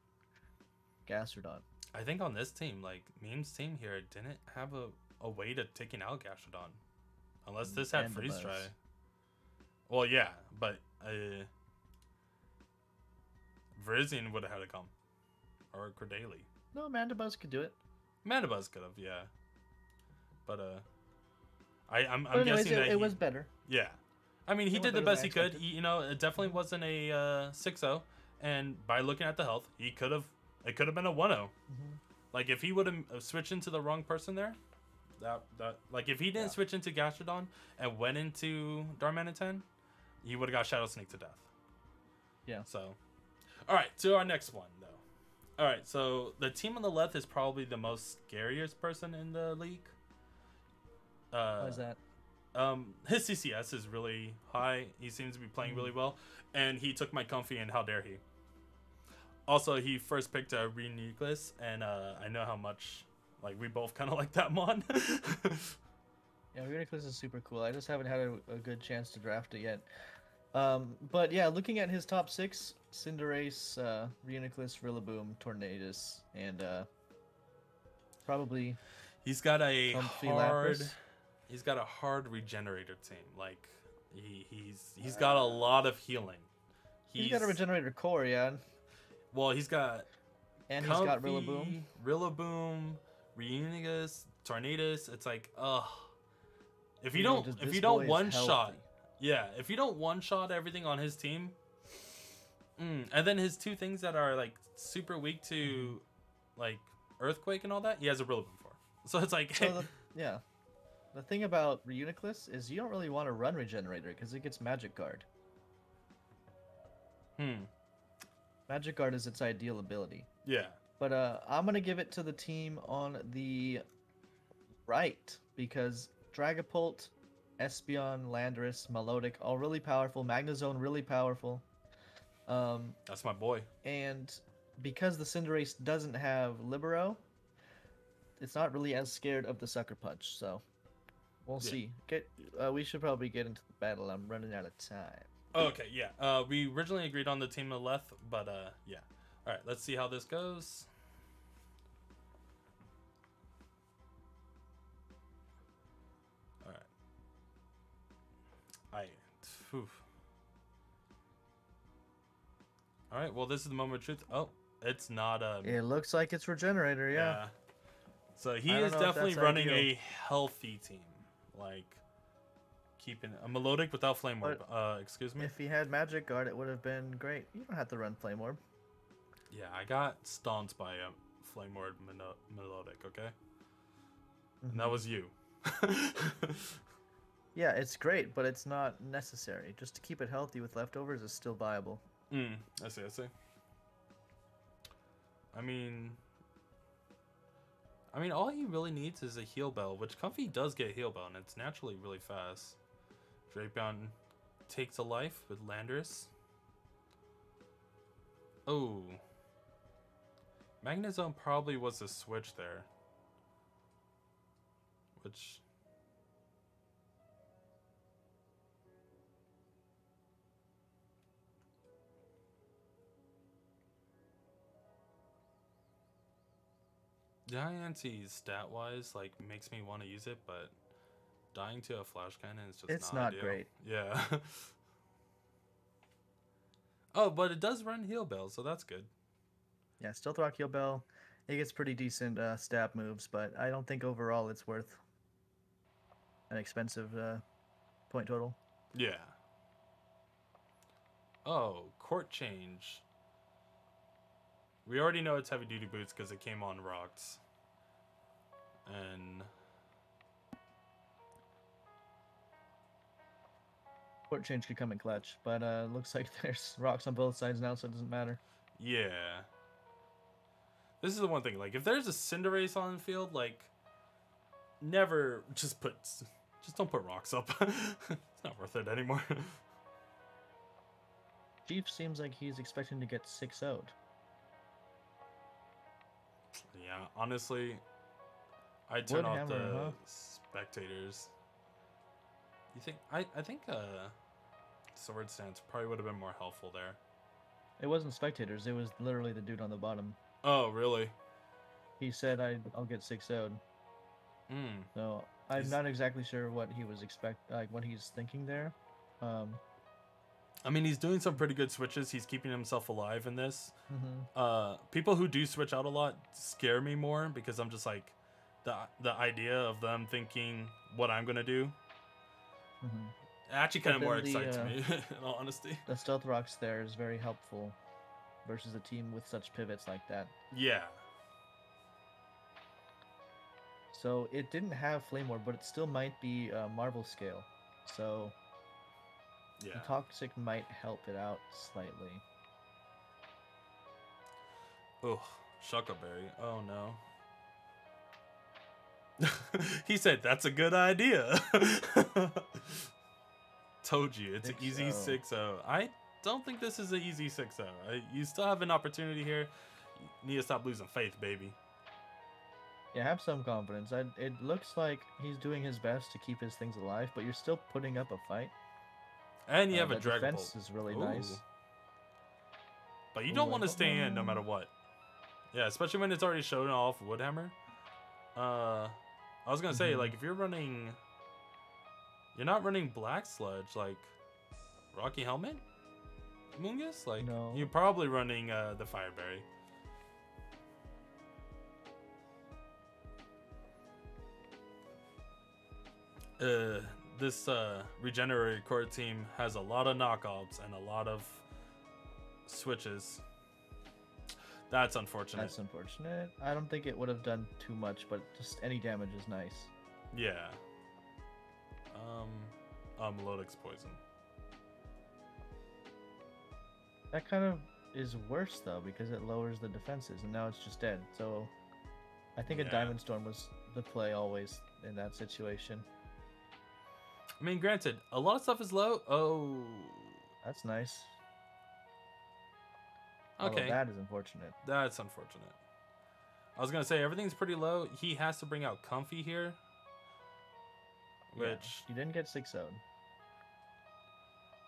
Speaker 2: Gastrodon.
Speaker 1: I think on this team, like Meme's team here, didn't have a way to taking out Gastrodon, unless this had freeze dry. Well, yeah, but Virizion would have had to come, or Cordali.
Speaker 2: No, Mandibuzz could do it.
Speaker 1: Mandibuzz could have, yeah. But I'm
Speaker 2: anyways,
Speaker 1: guessing that
Speaker 2: it was better.
Speaker 1: Yeah, I mean he did the best he could. He, it definitely wasn't a 6-0, and by looking at the health, it could have been a 1-0. Like if he would have switched into the wrong person there, that like if he didn't switch into Gastrodon and went into Darmanitan, he would have got Shadow Sneak to death. Yeah. So, all right, to our next one though. All right, so the team on the left is probably the most scariest person in the league.
Speaker 2: Why is that?
Speaker 1: His CCS is really high. He seems to be playing really well, and he took my comfy, and how dare he? Also, he first picked a Gigaliths, and I know how much like we both kind of like that mon.
Speaker 2: Yeah, Reuniclus is super cool. I just haven't had a good chance to draft it yet. But yeah, looking at his top 6, Cinderace, Reuniclus, Rillaboom, Tornadus, and probably
Speaker 1: He's got a
Speaker 2: Comfy
Speaker 1: hard.
Speaker 2: Lapras.
Speaker 1: He's got a hard regenerator team. Like he's got a lot of healing.
Speaker 2: He's got a regenerator core, yeah.
Speaker 1: Well, he's got.
Speaker 2: And
Speaker 1: Comfy,
Speaker 2: he's got Rillaboom.
Speaker 1: Rillaboom, Reuniclus, Tornadus. It's like, ugh. If you
Speaker 2: know,
Speaker 1: don't,
Speaker 2: this
Speaker 1: if you
Speaker 2: boy
Speaker 1: don't
Speaker 2: is
Speaker 1: one shot,
Speaker 2: healthy.
Speaker 1: yeah, if you don't one shot everything on his team, and then his 2 things that are like super weak to, like Earthquake and all that, he has a Rillaboom for. So it's like,
Speaker 2: So yeah. The thing about Reuniclus is you don't really want to run Regenerator because it gets Magic Guard. Magic Guard is its ideal ability.
Speaker 1: Yeah.
Speaker 2: But I'm going to give it to the team on the right because Dragapult, Espeon, Landorus, Melodic, all really powerful. Magnezone, really powerful.
Speaker 1: That's my boy.
Speaker 2: And because the Cinderace doesn't have Libero, it's not really as scared of the Sucker Punch. So we'll see. We should probably get into the battle. I'm running out of time.
Speaker 1: Okay, yeah. We originally agreed on the team on the left, but yeah. All right, let's see how this goes. All right. All right. Well, this is the moment of truth. Oh, it's not.
Speaker 2: It looks like it's Regenerator. Yeah.
Speaker 1: So he is definitely running a healthy team, like keeping a Melodic without Flame Orb. Excuse me.
Speaker 2: If he had Magic Guard, it would have been great. You don't have to run Flame Orb.
Speaker 1: Yeah, I got stomped by a Flame Orb Melodic. Okay, and that was you.
Speaker 2: Yeah, it's great, but it's not necessary. Just to keep it healthy with leftovers is still viable.
Speaker 1: I see. I mean, all he really needs is a Heal Bell, which Comfy does get Heal Bell, and it's naturally really fast. Drapion takes a life with Landorus. Oh. Magnezone probably was a switch there. Which... Diancie stat-wise, like, makes me want to use it, but dying to a Flash Cannon is just not ideal.
Speaker 2: Great.
Speaker 1: Yeah. Oh, but it does run Heal Bell, so that's good.
Speaker 2: Yeah, Stealth Rock, Heal Bell. It gets pretty decent stab moves, but I don't think overall it's worth an expensive point total.
Speaker 1: Yeah. Oh, court change. We already know it's heavy duty boots because it came on rocks. And
Speaker 2: court change could come in clutch, but looks like there's rocks on both sides now, so it doesn't matter.
Speaker 1: Yeah. This is the one thing, like if there's a Cinderace on the field, like never just don't put rocks up. It's not worth it anymore.
Speaker 2: Chief seems like he's expecting to get 6-0'd.
Speaker 1: Yeah, honestly, I'd turn off the spectators. You think I think Sword Stance probably would have been more helpful there.
Speaker 2: It wasn't spectators, it was literally the dude on the bottom.
Speaker 1: Oh, really?
Speaker 2: He said I'll get 6-0'd. So I'm not exactly sure what he was what he's thinking there.
Speaker 1: I mean, he's doing some pretty good switches. He's keeping himself alive in this. People who do switch out a lot scare me more because I'm just like, the idea of them thinking what I'm gonna do. It actually kind of more excites me, in all honesty.
Speaker 2: The Stealth Rocks there is very helpful versus a team with such pivots like that.
Speaker 1: Yeah.
Speaker 2: So it didn't have Flame Orb, but it still might be Marvel Scale. So
Speaker 1: yeah,
Speaker 2: Toxic might help it out slightly.
Speaker 1: Oh, Shuckleberry. Oh no. He said that's a good idea. Told you, it's an easy 6-0. I don't think this is an easy 6-0. You still have an opportunity here. You need to stop losing faith, baby.
Speaker 2: Yeah, have some confidence. It looks like he's doing his best to keep his things alive, but you're still putting up a fight.
Speaker 1: And you have a
Speaker 2: The
Speaker 1: Dragon
Speaker 2: defense
Speaker 1: Bolt.
Speaker 2: is really
Speaker 1: Ooh.
Speaker 2: nice.
Speaker 1: But you
Speaker 2: Ooh,
Speaker 1: don't want to stay in no matter what. Yeah, especially when it's already shown off Woodhammer. I was gonna say, like, if you're running, you're not running Black Sludge, like Rocky Helmet, Bungus, like
Speaker 2: No.
Speaker 1: you're probably running the Fireberry. This regenerated core team has a lot of knockoffs and a lot of switches. That's unfortunate.
Speaker 2: That's unfortunate. I don't think it would have done too much, but just any damage is nice.
Speaker 1: Yeah. Melodic's poison.
Speaker 2: That kind of is worse though because it lowers the defenses, and now it's just dead. So I think a Diamond Storm was the play always in that situation.
Speaker 1: I mean, granted, a lot of stuff is low. Oh,
Speaker 2: that's nice.
Speaker 1: Okay,
Speaker 2: that is unfortunate.
Speaker 1: That's unfortunate. I was gonna say everything's pretty low. He has to bring out Comfy here, which
Speaker 2: you didn't get 6-0'd.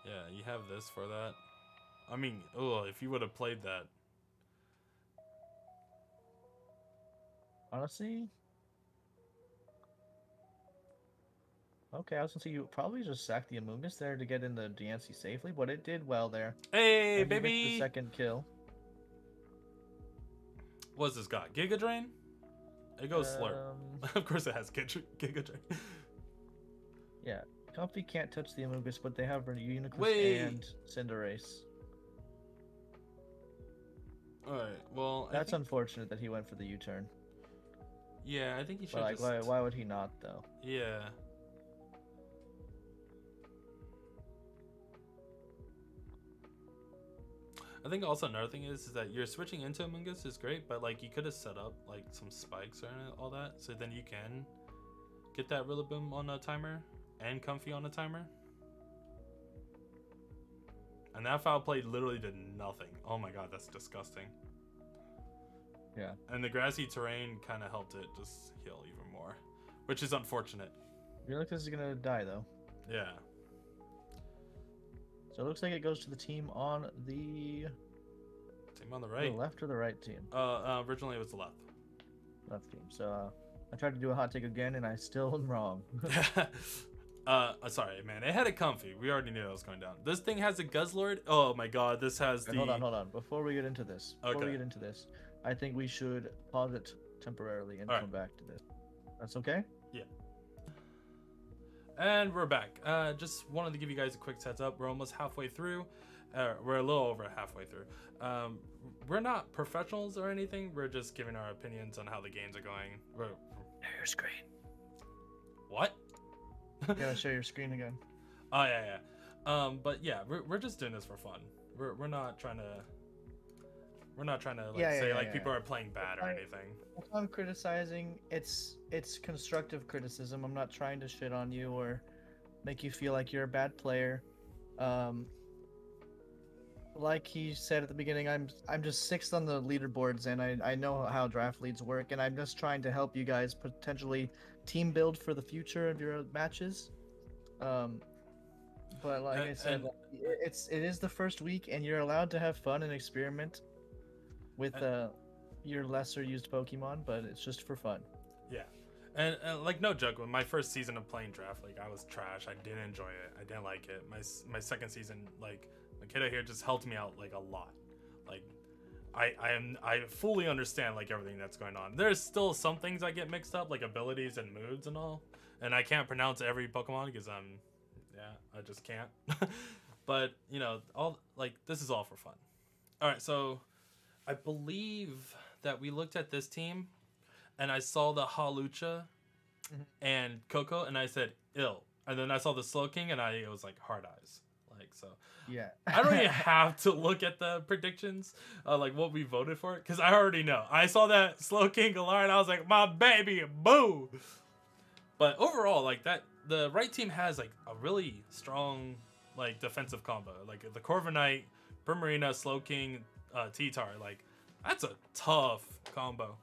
Speaker 1: Yeah, you have this for that. I mean, oh, if you would have played that.
Speaker 2: Honestly, okay, I was gonna say you probably just sacked the Amoonguss there to get in the DNC safely, but it did well there.
Speaker 1: Hey,
Speaker 2: and
Speaker 1: baby!
Speaker 2: The second kill.
Speaker 1: What's this got? Giga Drain? It goes Slurp. Of course it has Giga Drain.
Speaker 2: Yeah, Comfy can't touch the Amoonguss, but they have Uniclus and Cinderace.
Speaker 1: Alright, well...
Speaker 2: That's unfortunate that he went for the U-turn.
Speaker 1: Yeah, I think he should
Speaker 2: just... Why would he not, though?
Speaker 1: Yeah. I think also another thing is that you're switching into Amoonguss is great, but like you could have set up like some spikes or all that, so then you can get that Rillaboom on a timer and Comfy on a timer. And that foul play literally did nothing. Oh my god, that's disgusting.
Speaker 2: Yeah.
Speaker 1: And the grassy terrain kind of helped it just heal even more, which is unfortunate.
Speaker 2: Uniclus is gonna die though.
Speaker 1: Yeah.
Speaker 2: So it looks like it goes to the team on the...
Speaker 1: Team on the right.
Speaker 2: The left or the right team?
Speaker 1: Originally it was the left.
Speaker 2: Left team. So I tried to do a hot take again and I still am wrong.
Speaker 1: Sorry, man. It had a Comfy. We already knew that was going down. This thing has a Guzzlord. Oh my god, this has the...
Speaker 2: Hold on. Before we get into this, I think we should pause it temporarily and come back to this. That's okay?
Speaker 1: Yeah. And we're back. Just wanted to give you guys a quick heads up. We're almost halfway through. We're a little over halfway through. We're not professionals or anything. We're just giving our opinions on how the games are going.
Speaker 2: Share your screen.
Speaker 1: What?
Speaker 2: You gotta share your screen again.
Speaker 1: Oh yeah. But yeah, we're just doing this for fun. We're not trying to. We're not trying to like people are playing bad or anything.
Speaker 2: If I'm criticizing, it's constructive criticism. I'm not trying to shit on you or make you feel like you're a bad player. Like he said at the beginning, I'm just 6th on the leaderboards, and I know how draft leads work, and I'm just trying to help you guys potentially team build for the future of your matches. But like I said, it is the first week, and you're allowed to have fun and experiment with your lesser used Pokemon, but it's just for fun.
Speaker 1: Yeah, and like no joke, when my first season of playing Draft League, I was trash. I didn't enjoy it. I didn't like it. My second season, like Makayta here just helped me out like a lot. Like I fully understand like everything that's going on. There's still some things I get mixed up, like abilities and moods and all, and I can't pronounce every Pokemon because I just can't. But you know, all like this is all for fun. All right, so I believe that we looked at this team, and I saw the Hawlucha and Coco, and I said ill, and then I saw the Slowking, and it was like hard eyes, like so.
Speaker 2: Yeah.
Speaker 1: I don't even have to look at the predictions, like what we voted for, because I already know. I saw that Slowking Galar, and I was like, my baby, boo. But overall, like that, the right team has like a really strong like defensive combo, like the Corviknight, Primarina, Slowking, T-Tar, like that's a tough combo.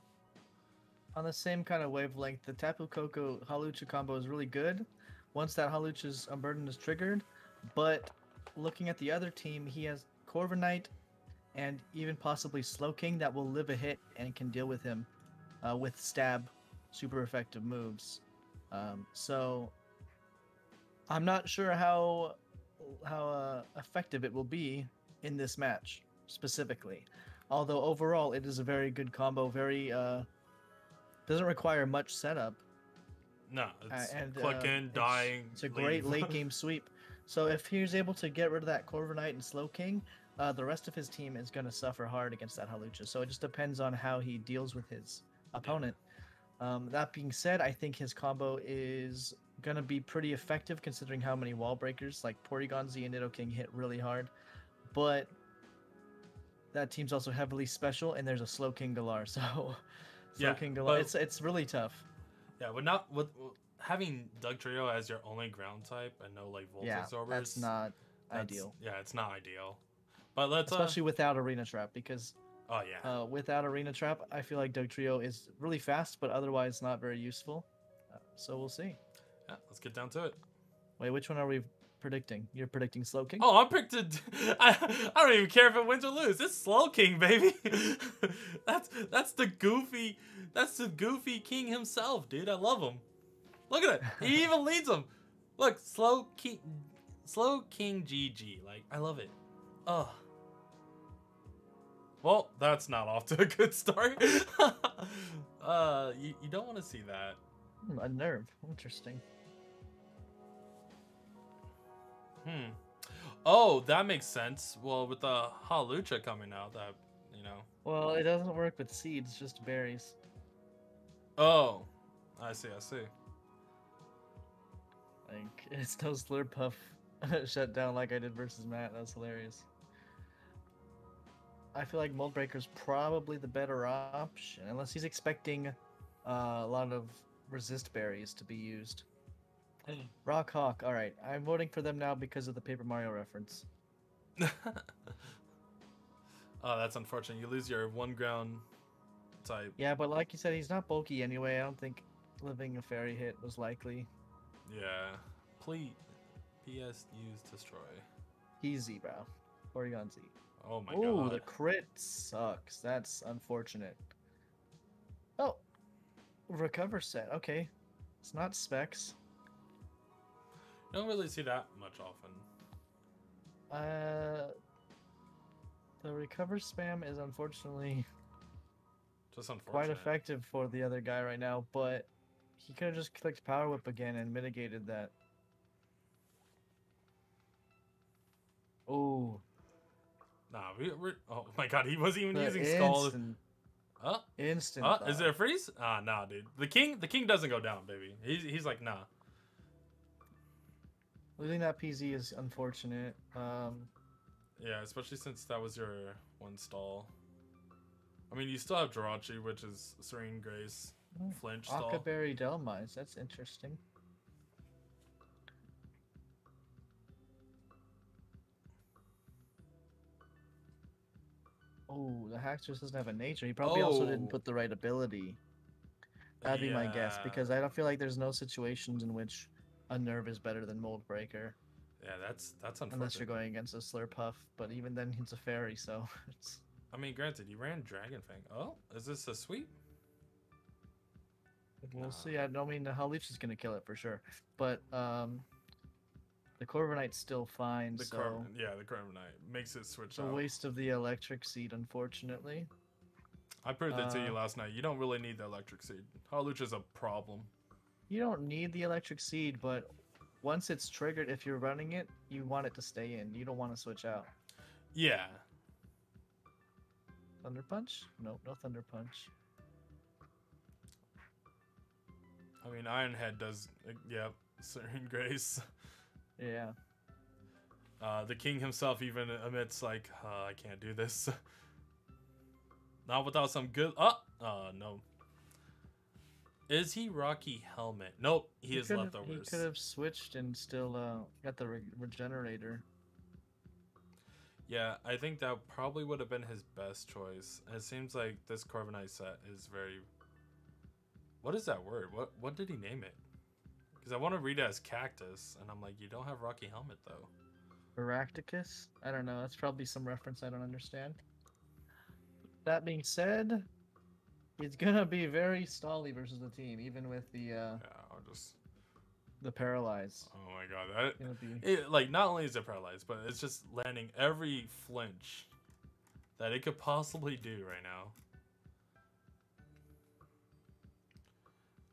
Speaker 2: on the same kind of wavelength. The Tapu Koko Hawlucha combo is really good once that Hawlucha's Unburden is triggered. But looking at the other team, he has Corviknight and even possibly Slowking that will live a hit and can deal with him with stab, super effective moves. So I'm not sure how effective it will be in this match specifically. Although overall it is a very good combo, very doesn't require much setup.
Speaker 1: No, it's clicking, dying.
Speaker 2: It's a great late game sweep. So if he's able to get rid of that Corviknight and Slowking, the rest of his team is going to suffer hard against that Hawlucha. So it just depends on how he deals with his opponent. That being said, I think his combo is going to be pretty effective considering how many wall breakers like Porygon-Z and Nidoking hit really hard. But that team's also heavily special, and there's a Slowking Galar. So Slowking Galar, it's really tough.
Speaker 1: Yeah, with having Dugtrio as your only ground type and no like Volt Absorbers.
Speaker 2: That's not ideal.
Speaker 1: Yeah, it's not ideal. But let's
Speaker 2: especially without Arena Trap, because without Arena Trap, I feel like Dugtrio is really fast, but otherwise not very useful. So we'll see.
Speaker 1: Yeah, let's get down to it.
Speaker 2: Wait, which one are we predicting? You're predicting Slowking?
Speaker 1: Oh, I'm predicting. I don't even care if it wins or lose. It's Slowking, baby. that's the goofy king himself, dude. I love him. Look at it. He even leads him. Look, Slowking GG. Like, I love it. Oh. Well, that's not off to a good start. You don't want to see that.
Speaker 2: A nerve. Interesting.
Speaker 1: Oh, that makes sense. Well, with the Hawlucha coming out, that, you know.
Speaker 2: Well, it doesn't work with seeds, just berries.
Speaker 1: Oh, I see.
Speaker 2: Like, it's no Slurpuff shut down like I did versus Matt. That's hilarious. I feel like Mold Breaker's probably the better option, unless he's expecting a lot of resist berries to be used. Rock Hawk. All right, I'm voting for them now because of the Paper Mario reference.
Speaker 1: Oh, that's unfortunate. You lose your one ground type.
Speaker 2: Yeah, but like you said, he's not bulky anyway. I don't think living a fairy hit was likely.
Speaker 1: Yeah. Please. PS use destroy.
Speaker 2: He's Z, bro. Porygon-Z.
Speaker 1: Oh my
Speaker 2: god.
Speaker 1: god.
Speaker 2: The crit sucks. That's unfortunate. Oh. Recover set. Okay. It's not specs.
Speaker 1: You don't really see that much often.
Speaker 2: The recover spam is unfortunately
Speaker 1: just unfortunate.
Speaker 2: Quite effective for the other guy right now, but he could have just clicked Power Whip again and mitigated that. Oh.
Speaker 1: Nah, we're oh my god, he wasn't even using Skull.
Speaker 2: Instant.
Speaker 1: Is there a freeze? Nah, dude. The king doesn't go down, baby. He's like, nah.
Speaker 2: Losing that PZ is unfortunate.
Speaker 1: Yeah, especially since that was your one stall. I mean, you still have Jirachi, which is Serene Grace, Flinch stall.
Speaker 2: Akaberry Delmise, that's interesting. Oh, the Haxorus doesn't have a nature. He probably also didn't put the right ability. That'd be my guess, because I don't feel like there's no situations in which a Nerve is better than Mold Breaker.
Speaker 1: Yeah, that's unfortunate.
Speaker 2: Unless you're going against a Slurpuff, but even then it's a fairy, so it's...
Speaker 1: I mean, granted, you ran Dragon Fang. Oh, is this a sweep?
Speaker 2: We'll see. I don't mean the Hawlucha is gonna kill it for sure, but the Corviknight's still fine. The
Speaker 1: Corviknight makes it switch.
Speaker 2: It's a waste of the Electric Seed, unfortunately.
Speaker 1: I proved it to you last night. You don't really need the Electric Seed. Hawlucha's a problem.
Speaker 2: You don't need the Electric Seed, but once it's triggered, if you're running it, you want it to stay in. You don't want to switch out.
Speaker 1: Yeah.
Speaker 2: Thunder Punch? Nope, no Thunder Punch.
Speaker 1: I mean, Ironhead does, Serene Grace.
Speaker 2: Yeah.
Speaker 1: The king himself even admits, like, I can't do this. Not without some good... no. Is he Rocky Helmet? Nope, he is leftovers.
Speaker 2: He could have switched and still got the Regenerator.
Speaker 1: Yeah, I think that probably would have been his best choice. It seems like this Corviknight set is very What is that word? What did he name it? Because I want to read it as cactus, and I'm like, you don't have Rocky Helmet though.
Speaker 2: Heracross? I don't know. That's probably some reference I don't understand. That being said, it's gonna be very stally versus the team, even with the
Speaker 1: Yeah, I'll just.
Speaker 2: the paralyze.
Speaker 1: Oh my god, that.
Speaker 2: Gonna be...
Speaker 1: It, like, not only is it paralyzed, but it's just landing every flinch that it could possibly do right now.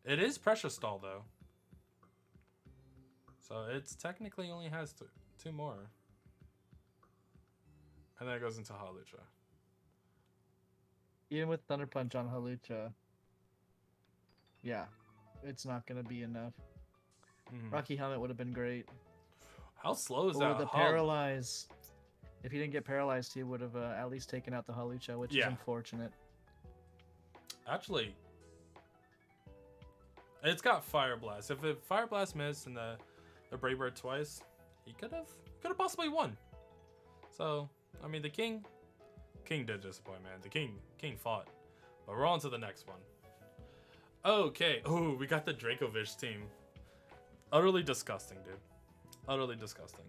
Speaker 1: It is pressure stall though, so it's technically only has two more, and then it goes into Hawlucha.
Speaker 2: Even with Thunder Punch on Hawlucha, yeah, it's not gonna be enough. Rocky Helmet would have been great.
Speaker 1: How slow is
Speaker 2: Or
Speaker 1: that?
Speaker 2: the paralyze. If he didn't get paralyzed, he would have at least taken out the Hawlucha, which is unfortunate. Actually,
Speaker 1: it's got Fire Blast. If it Fire Blast missed and the Brave Bird twice, he could have possibly won. So I mean, the King did disappoint, man. The King fought, but we're on to the next one. Okay. Oh, we got the Dracovish team. Utterly disgusting, dude. Utterly disgusting.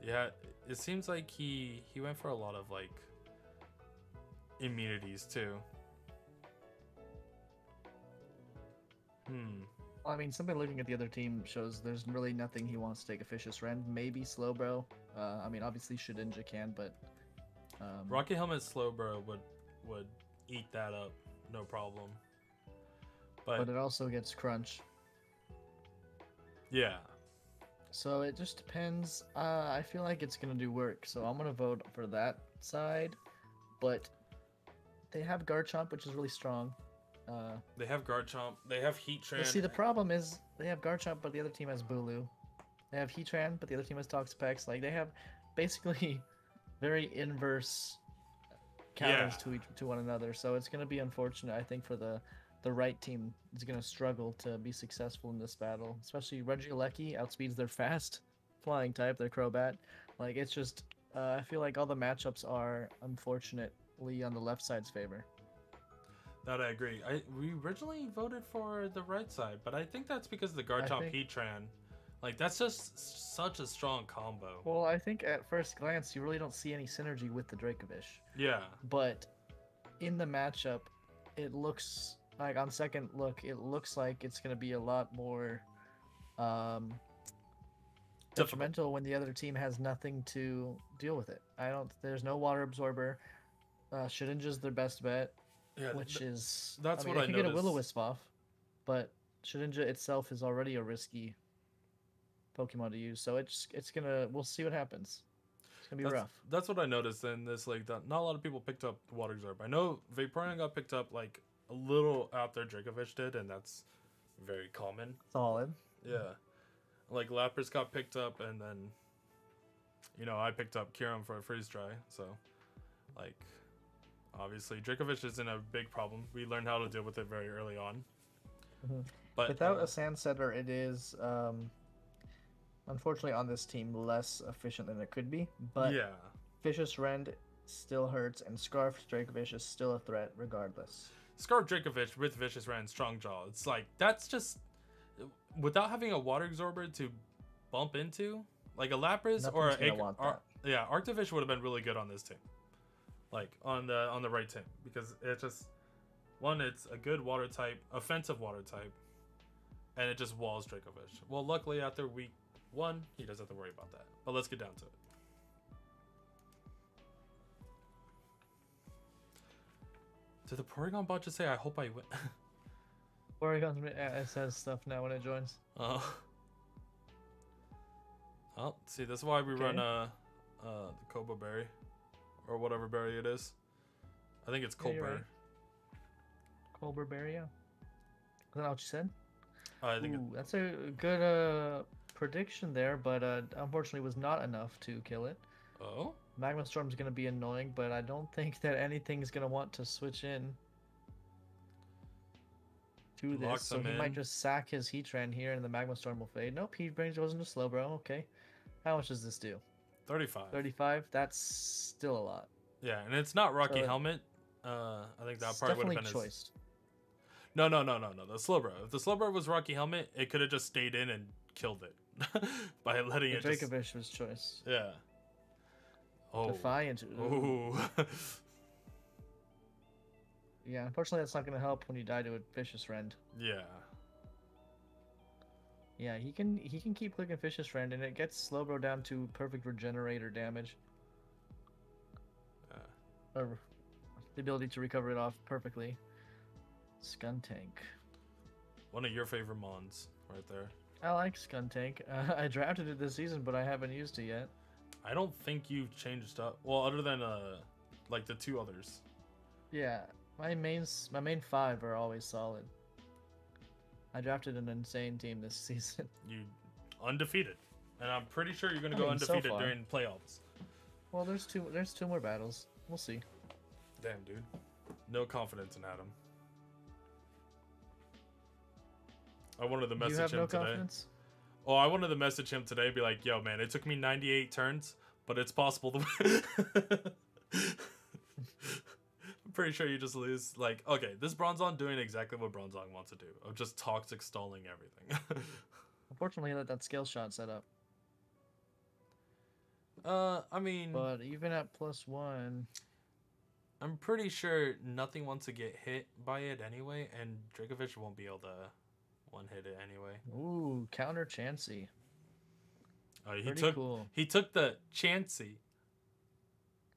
Speaker 1: Yeah, it seems like he went for a lot of like immunities too.
Speaker 2: I mean, somebody looking at the other team shows there's really nothing he wants to take a Vicious Rend. Maybe Slowbro. I mean, obviously Shedinja can, but
Speaker 1: Rocky Helmet Slowbro would eat that up, no problem. But
Speaker 2: it also gets Crunch.
Speaker 1: Yeah.
Speaker 2: So it just depends. I feel like it's gonna do work, so I'm gonna vote for that side. But they have Garchomp, which is really strong.
Speaker 1: They have Garchomp. They have Heatran.
Speaker 2: See, the problem is they have Garchomp, but the other team has Bulu. They have Heatran, but the other team has Toxapex. Like, they have basically very inverse counters to one another. So it's gonna be unfortunate, I think, for the right team is going to struggle to be successful in this battle. Especially Regieleki outspeeds their fast flying type, their Crobat. Like, it's just, I feel like all the matchups are, unfortunately, on the left side's favor.
Speaker 1: That I agree. We originally voted for the right side, but I think that's because of the Garchomp Heatran. Like, that's just such a strong combo.
Speaker 2: Well, I think at first glance, you really don't see any synergy with the Dracovish.
Speaker 1: Yeah.
Speaker 2: But in the matchup, it looks... Like, on second look, it looks like it's going to be a lot more detrimental when the other team has nothing to deal with it. There's no Water Absorber. Shedinja's their best bet, which is...
Speaker 1: That's what I noticed.
Speaker 2: You get a Will-O-Wisp off, but Shedinja itself is already a risky Pokemon to use, so it's going to... We'll see what happens. It's going to be rough.
Speaker 1: That's what I noticed in this, like, that not a lot of people picked up Water Absorb. I know Vaporeon got picked up, like, a little after Dracovish did, and that's very common.
Speaker 2: Solid.
Speaker 1: Yeah. Like, Lapras got picked up, and then, you know, I picked up Kyurem for a Freeze Dry, so, like, obviously, Dracovish isn't a big problem. We learned how to deal with it very early on. But
Speaker 2: without a Sand Setter, it is, unfortunately, on this team, less efficient than it could be, but
Speaker 1: yeah.
Speaker 2: Vicious Rend still hurts, and Scarfed Dracovish is still a threat regardless.
Speaker 1: Scarf Dracovish with Vicious Rend, Strong Jaw. It's like, that's just... Without having a Water Absorber to bump into, like a Lapras or Arctovish would have been really good on this team. Like, on the right team. Because it's just... One, it's a good water type, offensive water type, and it just walls Dracovish. Well, luckily, after week 1, he doesn't have to worry about that. But let's get down to it. Did the Porygon bot just say, I hope I win?
Speaker 2: Porygon says stuff now when it joins.
Speaker 1: Oh, see, that's why we run the Kobo Berry. Or whatever berry it is. I think it's Colbur.
Speaker 2: Right. Colbur Berry, yeah. Is that what you said?
Speaker 1: I think
Speaker 2: that's a good prediction there, but unfortunately was not enough to kill it.
Speaker 1: Oh?
Speaker 2: Magma Storm's going to be annoying, but I don't think that anything's going to want to switch in to this. So he might just sack his Heatran here and the Magma Storm will fade. Nope, Heatran wasn't a Slowbro. Okay. How much does this do?
Speaker 1: 35.
Speaker 2: 35? That's still a lot.
Speaker 1: Yeah, and it's not Rocky Helmet. I think that part would have been
Speaker 2: choiced.
Speaker 1: No. The Slowbro. If the Slowbro was Rocky Helmet, it could have just stayed in and killed it by letting
Speaker 2: The
Speaker 1: it just.
Speaker 2: Dracovish was choice.
Speaker 1: Yeah. Oh.
Speaker 2: Defiant.
Speaker 1: Ooh.
Speaker 2: Yeah, unfortunately that's not going to help when you die to a Vicious Rend.
Speaker 1: Yeah.
Speaker 2: Yeah, he can keep clicking Vicious Rend, and it gets Slowbro down to perfect regenerator damage. Or the ability to recover it off perfectly. Skuntank.
Speaker 1: One of your favorite mons, right there.
Speaker 2: I like Skuntank. I drafted it this season, but I haven't used it yet.
Speaker 1: I don't think you've changed up. Well, other than like the two others.
Speaker 2: Yeah, my main 5 are always solid. I drafted an insane team this season.
Speaker 1: You undefeated, and I'm pretty sure you're gonna
Speaker 2: I
Speaker 1: go
Speaker 2: mean, so
Speaker 1: undefeated
Speaker 2: far.
Speaker 1: during playoffs.
Speaker 2: Well, there's two more battles. We'll see.
Speaker 1: Damn, dude. No confidence in Adam. I wanted to
Speaker 2: You
Speaker 1: message
Speaker 2: have
Speaker 1: him
Speaker 2: no
Speaker 1: today.
Speaker 2: confidence?
Speaker 1: Oh, I wanted to message him today and be like, yo, man, it took me 98 turns, but it's possible to win. I'm pretty sure you just lose. Like, okay, this Bronzong doing exactly what Bronzong wants to do, of just toxic stalling everything.
Speaker 2: Unfortunately, he let that scale shot set up.
Speaker 1: I mean...
Speaker 2: But even at +1...
Speaker 1: I'm pretty sure nothing wants to get hit by it anyway, and Dracovish won't be able to one-hit it anyway.
Speaker 2: Ooh, counter Chansey.
Speaker 1: Oh,
Speaker 2: Pretty cool.
Speaker 1: He took the Chansey.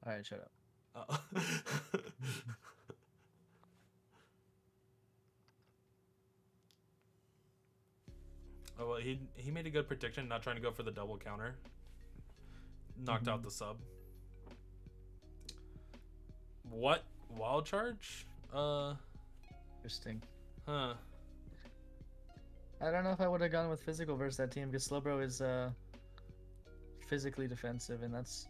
Speaker 2: Alright, shut up.
Speaker 1: Oh. Oh, well, he made a good prediction, not trying to go for the double counter. Knocked out the sub. What? Wild charge?
Speaker 2: Interesting.
Speaker 1: Huh.
Speaker 2: I don't know if I would have gone with physical versus that team, because Slowbro is physically defensive, and that's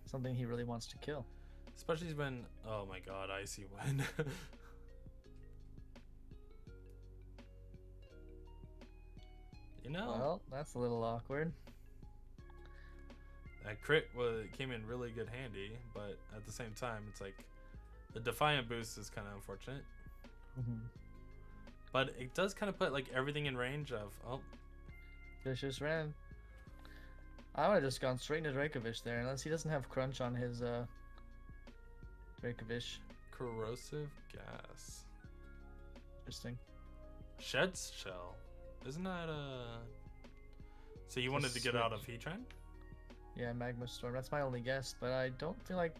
Speaker 2: something he really wants to kill.
Speaker 1: Especially when... Oh my god, Icy Wind. You know?
Speaker 2: Well, that's a little awkward.
Speaker 1: That crit came in really good handy, but at the same time, it's like... The Defiant boost is kind of unfortunate. But it does kind of put like everything in range of... Oh,
Speaker 2: Vicious Rend. I would have just gone straight into Dracovish there, unless he doesn't have crunch on his Dracovish.
Speaker 1: corrosive gas.
Speaker 2: Interesting.
Speaker 1: Shed's shell. Isn't that So you wanted to get out of Heatran?
Speaker 2: Yeah, Magma Storm. That's my only guess, but I don't feel like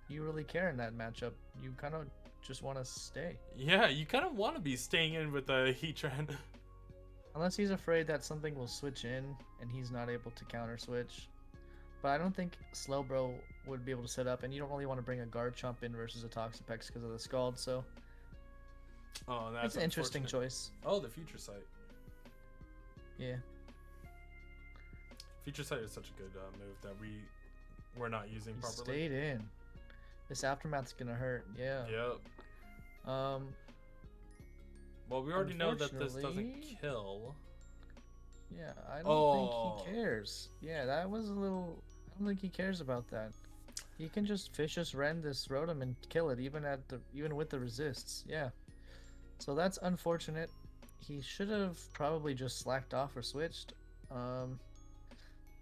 Speaker 2: you really care in that matchup. You kind of just want to stay.
Speaker 1: Yeah, you kind of want to be staying in with the Heatran.
Speaker 2: Unless he's afraid that something will switch in and he's not able to counter switch. But I don't think Slowbro would be able to set up, and you don't really want to bring a Garchomp in versus a Toxapex because of the Scald, so
Speaker 1: Oh, that's
Speaker 2: it's an interesting choice.
Speaker 1: Oh, the Future Sight.
Speaker 2: Yeah.
Speaker 1: Future Sight is such a good move that we're not using
Speaker 2: He
Speaker 1: properly.
Speaker 2: stayed in. This Aftermath's gonna hurt, yeah.
Speaker 1: Yep. Well, we already know that this doesn't
Speaker 2: Unfortunately-
Speaker 1: kill.
Speaker 2: Yeah, I don't think he cares. Yeah, that was a little... I don't think he cares about that. He can just Vicious Rend this Rotom and kill it, even with the resists. Yeah. So that's unfortunate. He should have probably just slacked off or switched.
Speaker 1: I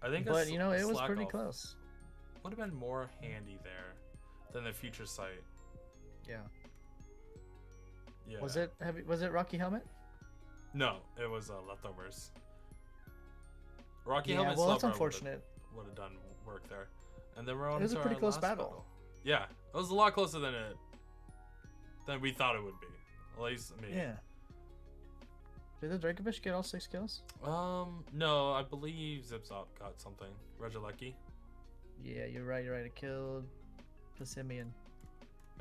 Speaker 1: think
Speaker 2: But, you know, it was
Speaker 1: slack
Speaker 2: pretty
Speaker 1: off
Speaker 2: close.
Speaker 1: would have been more handy there than the Future Sight.
Speaker 2: Yeah.
Speaker 1: Yeah.
Speaker 2: Was it Rocky Helmet?
Speaker 1: No, it was Leftovers. Rocky
Speaker 2: Yeah,
Speaker 1: Helmet
Speaker 2: well, that's
Speaker 1: Slowbro
Speaker 2: unfortunate.
Speaker 1: would have done work there. And then we're on
Speaker 2: It was
Speaker 1: to
Speaker 2: a pretty
Speaker 1: our
Speaker 2: close
Speaker 1: last
Speaker 2: battle.
Speaker 1: Yeah, it was a lot closer than we thought it would be. At least me.
Speaker 2: Yeah. Did the Dracovish get all 6 kills?
Speaker 1: No, I believe Zipzop got something. Regieleki.
Speaker 2: Yeah, you're right. It killed the Simian.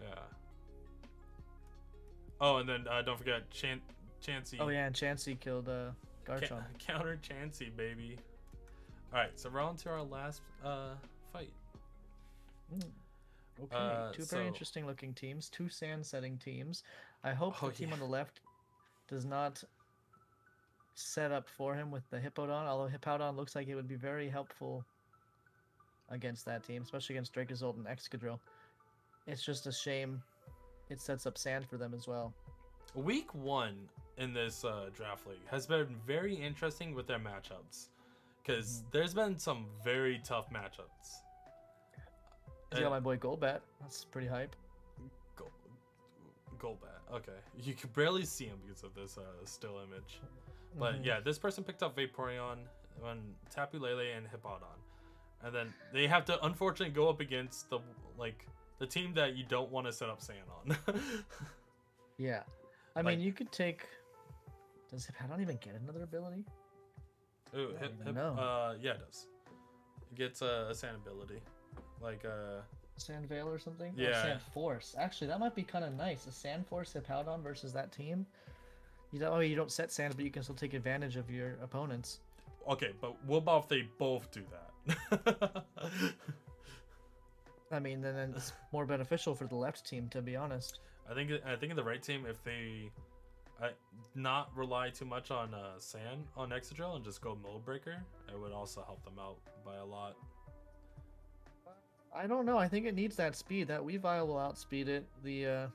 Speaker 1: Yeah. Oh, and then don't forget Chansey.
Speaker 2: Oh yeah, and Chansey killed Garchomp.
Speaker 1: Counter Chansey, baby. Alright, so we're on to our last fight.
Speaker 2: Okay, two very
Speaker 1: so-
Speaker 2: interesting looking teams, 2 sand setting teams. I hope the team on the left does not set up for him with the Hippowdon, although Hippowdon looks like it would be very helpful against that team, especially against Dracozolt and Excadrill. It's just a shame it sets up sand for them as well.
Speaker 1: Week 1 in this draft league has been very interesting with their matchups, because there's been some very tough matchups.
Speaker 2: You got my boy Golbat. That's pretty hype.
Speaker 1: Golbat. Okay, you can barely see him because of this still image. But yeah, this person picked up Vaporeon, Tapu Lele, and Hippowdon, and then they have to unfortunately go up against the team that you don't want to set up Sand on.
Speaker 2: Yeah, I mean you could take. Does Hippowdon even get another ability?
Speaker 1: Ooh, yeah, it does. It gets a Sand ability, like
Speaker 2: Sand Veil or something.
Speaker 1: Yeah.
Speaker 2: Or Sand Force. Actually, that might be kind of nice. A Sand Force Hippowdon versus that team. That way you don't set sands, but you can still take advantage of your opponents.
Speaker 1: Okay, but what about if they both do that?
Speaker 2: I mean, then it's more beneficial for the left team, to be honest.
Speaker 1: I think in the right team, if they not rely too much on sand on Excadrill and just go Mold Breaker, it would also help them out by a lot.
Speaker 2: I don't know. I think it needs that speed. That Weavile will outspeed it. The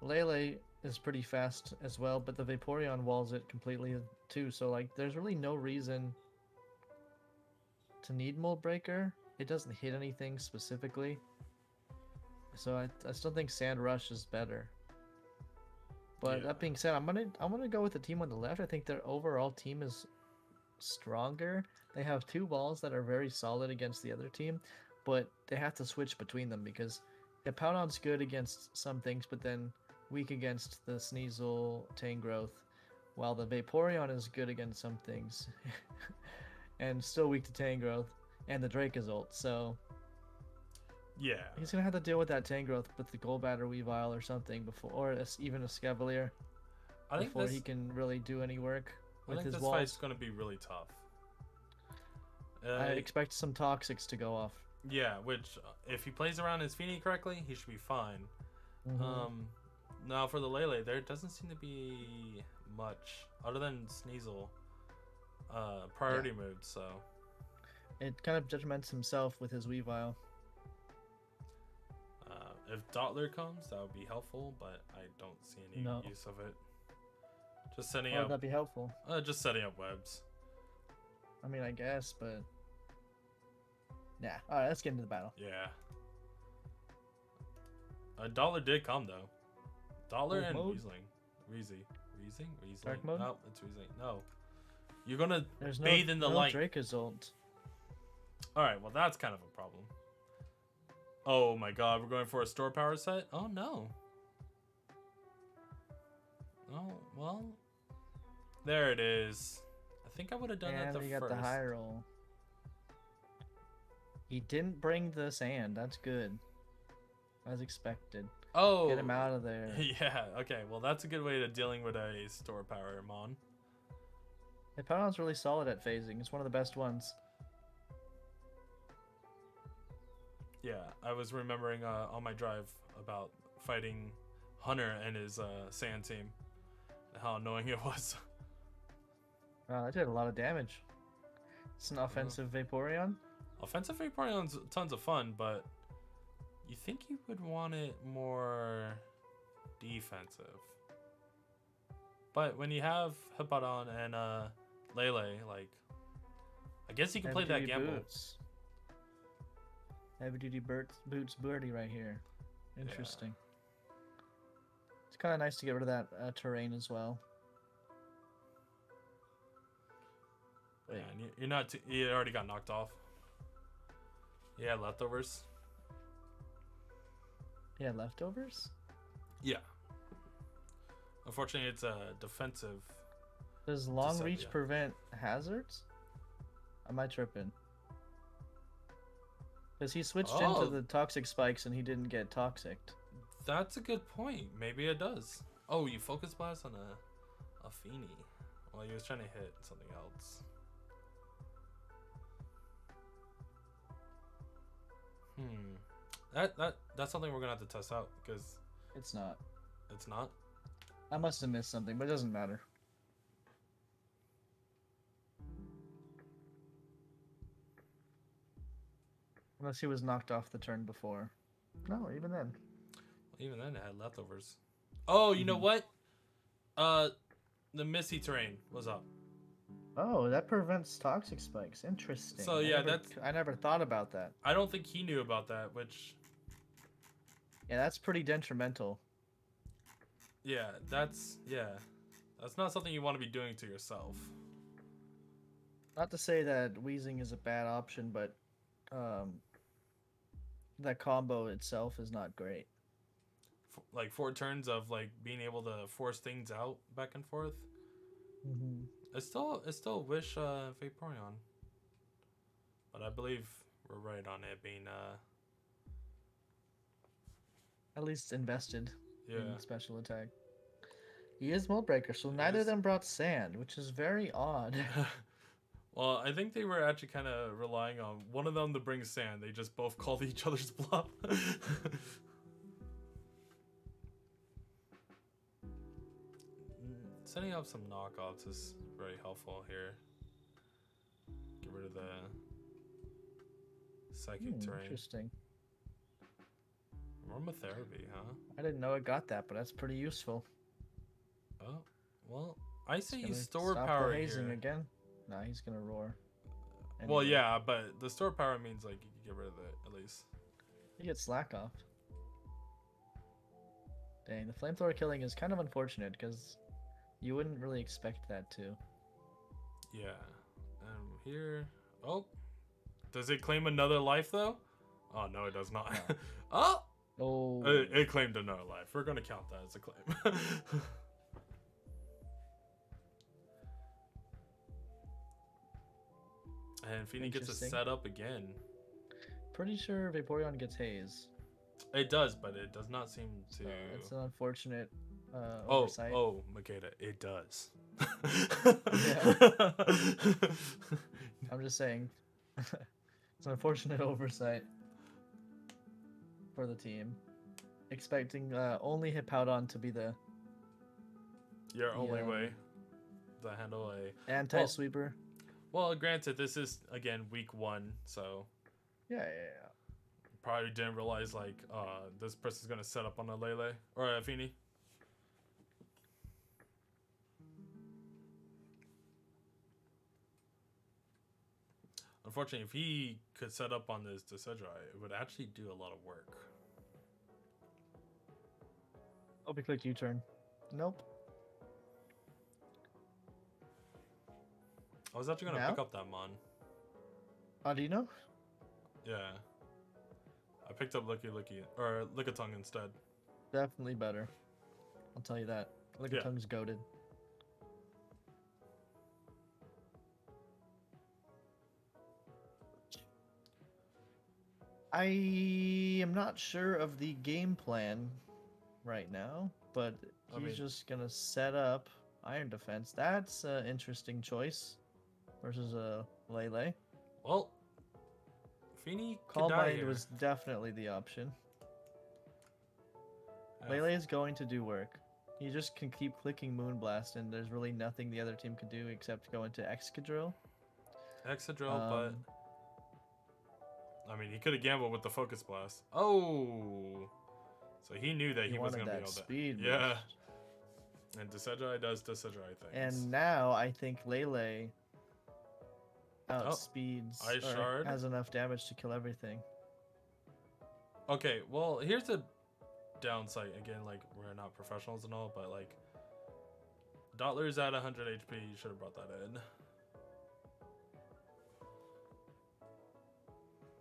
Speaker 2: Lele is pretty fast as well, but the Vaporeon walls it completely too. So like, there's really no reason to need Mold Breaker. It doesn't hit anything specifically. So I still think Sand Rush is better. But that being said, I'm gonna go with the team on the left. I think their overall team is stronger. They have two balls that are very solid against the other team, but they have to switch between them because Hippowdon's good against some things, but then weak against the Sneasel, Tangrowth, while the Vaporeon is good against some things, and still weak to Tangrowth and the Dracozolt. So
Speaker 1: yeah,
Speaker 2: he's gonna have to deal with that Tangrowth with the Golbat or Weavile or something before, or even a Scavalier, before he can really do any work with his walls.
Speaker 1: I think this fight's gonna be really tough.
Speaker 2: I expect some Toxics to go off.
Speaker 1: Yeah, which if he plays around his Feeny correctly, he should be fine. Now for the Lele, there doesn't seem to be much other than Sneasel priority mode, so
Speaker 2: it kind of judgments himself with his Weavile.
Speaker 1: If Dottler comes, that would be helpful, but I don't see any use of it. Just setting up.
Speaker 2: That'd be helpful.
Speaker 1: Just setting up webs.
Speaker 2: I mean, I guess, but yeah. All right, let's get into the battle.
Speaker 1: Yeah. Dottler did come though. Dottler and Weezing. Weezing.
Speaker 2: Dark mode?
Speaker 1: No, it's Weezing. No. You're gonna bathe in the light.
Speaker 2: Dracozolt.
Speaker 1: All right, well that's kind of a problem. Oh my god, we're going for a store power set? Oh no. Oh, well. There it is. I think I would have done that the first.
Speaker 2: And we got the high roll. He didn't bring the sand. That's good. As expected.
Speaker 1: Oh.
Speaker 2: Get him out of there.
Speaker 1: Yeah, okay. Well, that's a good way to dealing with a store power Mon.
Speaker 2: Hippowdon's really solid at phasing. It's one of the best ones.
Speaker 1: Yeah, I was remembering on my drive about fighting Hunter and his sand team. How annoying it was.
Speaker 2: Wow, that did a lot of damage. It's an offensive Vaporeon.
Speaker 1: Offensive Vaporeon's tons of fun, but you think you would want it more defensive. But when you have Hippowdon and Lele, like, I guess you can play that gamble.
Speaker 2: Boots. Heavy duty boots birdie right here. Interesting. Yeah. It's kind of nice to get rid of that terrain as well.
Speaker 1: Yeah, and you're not. You already got knocked off. Yeah, leftovers.
Speaker 2: Yeah, leftovers.
Speaker 1: Yeah. Unfortunately, it's a defensive.
Speaker 2: Does long reach prevent hazards? Am I tripping? Because he switched into the toxic spikes and he didn't get toxicked.
Speaker 1: That's a good point. Maybe it does. Oh, you focus blast on a Feeny. Well, he was trying to hit something else. That's something we're gonna have to test out because
Speaker 2: it's not.
Speaker 1: It's not.
Speaker 2: I must have missed something, but it doesn't matter. Unless he was knocked off the turn before. No, even then.
Speaker 1: Even then, it had leftovers. Oh, you know what? The misty terrain was up.
Speaker 2: Oh, that prevents toxic spikes. Interesting.
Speaker 1: So yeah,
Speaker 2: I never thought about that.
Speaker 1: I don't think he knew about that, which.
Speaker 2: Yeah, that's pretty detrimental.
Speaker 1: Yeah, that's not something you want to be doing to yourself.
Speaker 2: Not to say that wheezing is a bad option, but that combo itself is not great.
Speaker 1: Like 4 turns of like being able to force things out back and forth.
Speaker 2: Mm-hmm.
Speaker 1: I still wish Vaporeon, but I believe we're right on it being
Speaker 2: at least invested
Speaker 1: in
Speaker 2: special attack. He is Mold Breaker, so neither of them brought sand, which is very odd.
Speaker 1: Well, I think they were actually kind of relying on one of them to bring sand. They just both called each other's bluff. Setting up some knockoffs is very helpful here. Get rid of the psychic terrain.
Speaker 2: Interesting.
Speaker 1: Aromatherapy, huh?
Speaker 2: I didn't know it got that, but that's pretty useful.
Speaker 1: Oh, well, I say you
Speaker 2: Stop
Speaker 1: store
Speaker 2: the
Speaker 1: power
Speaker 2: hazing
Speaker 1: here.
Speaker 2: again. Nah, he's gonna roar.
Speaker 1: Well,
Speaker 2: Anyway.
Speaker 1: yeah, but the store power means like you can get rid of it at least.
Speaker 2: He gets slack off. Dang, the flamethrower killing is kind of unfortunate because you wouldn't really expect that too.
Speaker 1: Yeah, here. Oh, does it claim another life though? Oh no, it does not.
Speaker 2: No.
Speaker 1: Oh.
Speaker 2: Oh.
Speaker 1: It claimed another life. We're gonna count that as a claim. And Feeny gets a setup again.
Speaker 2: Pretty sure Vaporeon gets haze.
Speaker 1: It does, but it does not seem to.
Speaker 2: It's an unfortunate oversight.
Speaker 1: Oh, Makayta, it does.
Speaker 2: I'm just saying. It's an unfortunate oversight for the team. Expecting only Hippowdon to be the
Speaker 1: only way to handle a
Speaker 2: anti-sweeper.
Speaker 1: Well, granted, this is again week 1, so
Speaker 2: yeah.
Speaker 1: Probably didn't realize like this person's gonna set up on a Lele or a Feeny. Unfortunately, if he could set up on this Decidueye, it would actually do a lot of work.
Speaker 2: Oh, we clicked U-turn. Nope.
Speaker 1: I was actually gonna pick up that Mon.
Speaker 2: Do you know?
Speaker 1: Yeah. I picked up or Lickitung instead.
Speaker 2: Definitely better. I'll tell you that. Lickitung's goated. I am not sure of the game plan right now, but he's just gonna set up Iron Defense. That's an interesting choice versus a Lele.
Speaker 1: Well, Feeny
Speaker 2: Calm Mind was definitely the option. Lele is going to do work. He just can keep clicking Moonblast, and there's really nothing the other team can do except go into Excadrill.
Speaker 1: But I mean, he could have gambled with the Focus Blast. Oh, so he knew that he was going to be able to.
Speaker 2: Speed
Speaker 1: yeah. And Decidueye does Decidueye things.
Speaker 2: And now I think Lele outspeeds or has enough damage to kill everything.
Speaker 1: Okay, well, here's the downside. Again, like, we're not professionals and all, but like, Dottler's at 100 HP. You should have brought that in.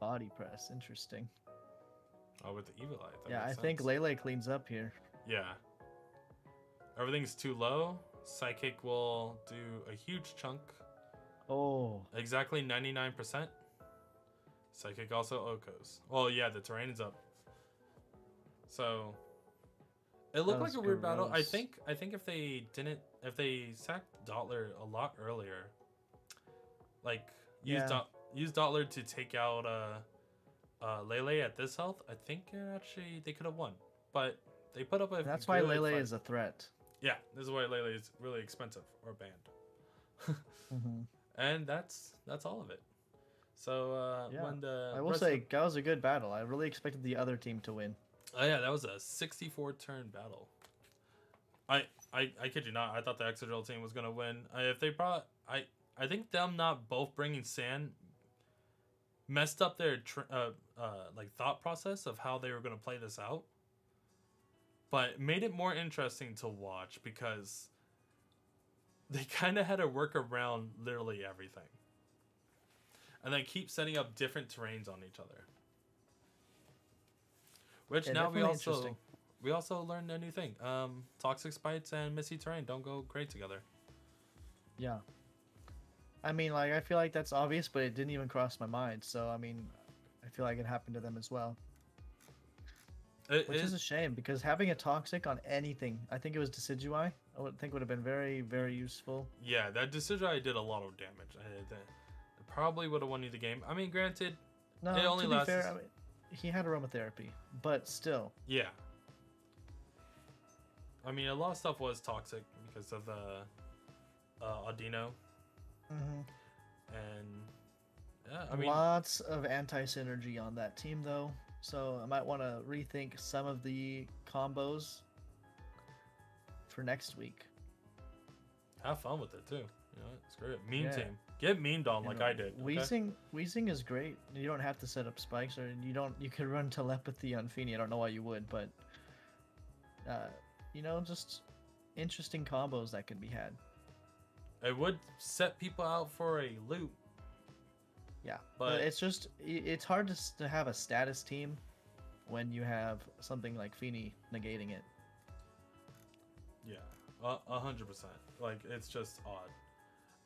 Speaker 2: Body press, interesting.
Speaker 1: Oh, with the Evil Eye.
Speaker 2: Yeah, I think Lele cleans up here.
Speaker 1: Yeah. Everything's too low. Psychic will do a huge chunk.
Speaker 2: Oh.
Speaker 1: Exactly 99%. Psychic also Okos. Well, yeah, the terrain is up. So it looked like a weird battle. I think if they sacked Dottler a lot earlier, like use Dottler to take out Lele at this health, I think actually they could have won. But they put up a.
Speaker 2: That's why Lele is a threat.
Speaker 1: Yeah, this is why Lele is really expensive or banned.
Speaker 2: Mm-hmm.
Speaker 1: And that's all of it. So when the
Speaker 2: I will say that was a good battle. I really expected the other team to win.
Speaker 1: Oh yeah, that was a 64 turn battle. I kid you not. I thought the Excadrill team was gonna win. If they brought, I think them not both bringing sand messed up their like thought process of how they were gonna play this out, but made it more interesting to watch because they kind of had to work around literally everything, and then keep setting up different terrains on each other. Which now we also learned a new thing. Toxic Spites and Misty Terrain don't go great together.
Speaker 2: Yeah. I mean, like, I feel like that's obvious, but it didn't even cross my mind. So, I mean, I feel like it happened to them as well. Which is a shame, because having a Toxic on anything, I think it was Decidueye, I would think would have been very, very useful.
Speaker 1: Yeah, that Decidueye did a lot of damage. It probably would have won you the game. I mean, granted,
Speaker 2: no,
Speaker 1: it only lasts...
Speaker 2: fair, I mean, he had aromatherapy, but still.
Speaker 1: Yeah. I mean, a lot of stuff was toxic because of the Audino. And yeah, I mean,
Speaker 2: lots of anti-synergy on that team though, so I might want to rethink some of the combos for next week.
Speaker 1: Have fun with it too. You know, it's great. Meme team, get memed on like I did.
Speaker 2: Okay? Weezing is great. You don't have to set up spikes, or you could run telepathy on Feeny. I don't know why you would, but you know, just interesting combos that can be had.
Speaker 1: It would set people out for a loop.
Speaker 2: Yeah, but it's hard to have a status team when you have something like Feeny negating it.
Speaker 1: Yeah, 100%. Like, it's just odd.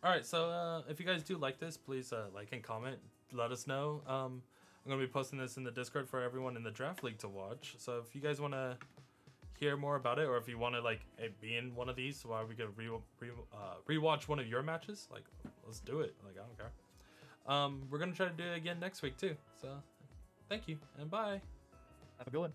Speaker 1: All right, so if you guys do like this, please like and comment. Let us know. I'm gonna be posting this in the Discord for everyone in the draft league to watch. So if you guys want to hear more about it, or if you want to like be in one of these while we can rewatch one of your matches, like, let's do it. Like, I don't care. We're gonna try to do it again next week too, so thank you and bye.
Speaker 2: Have a good one.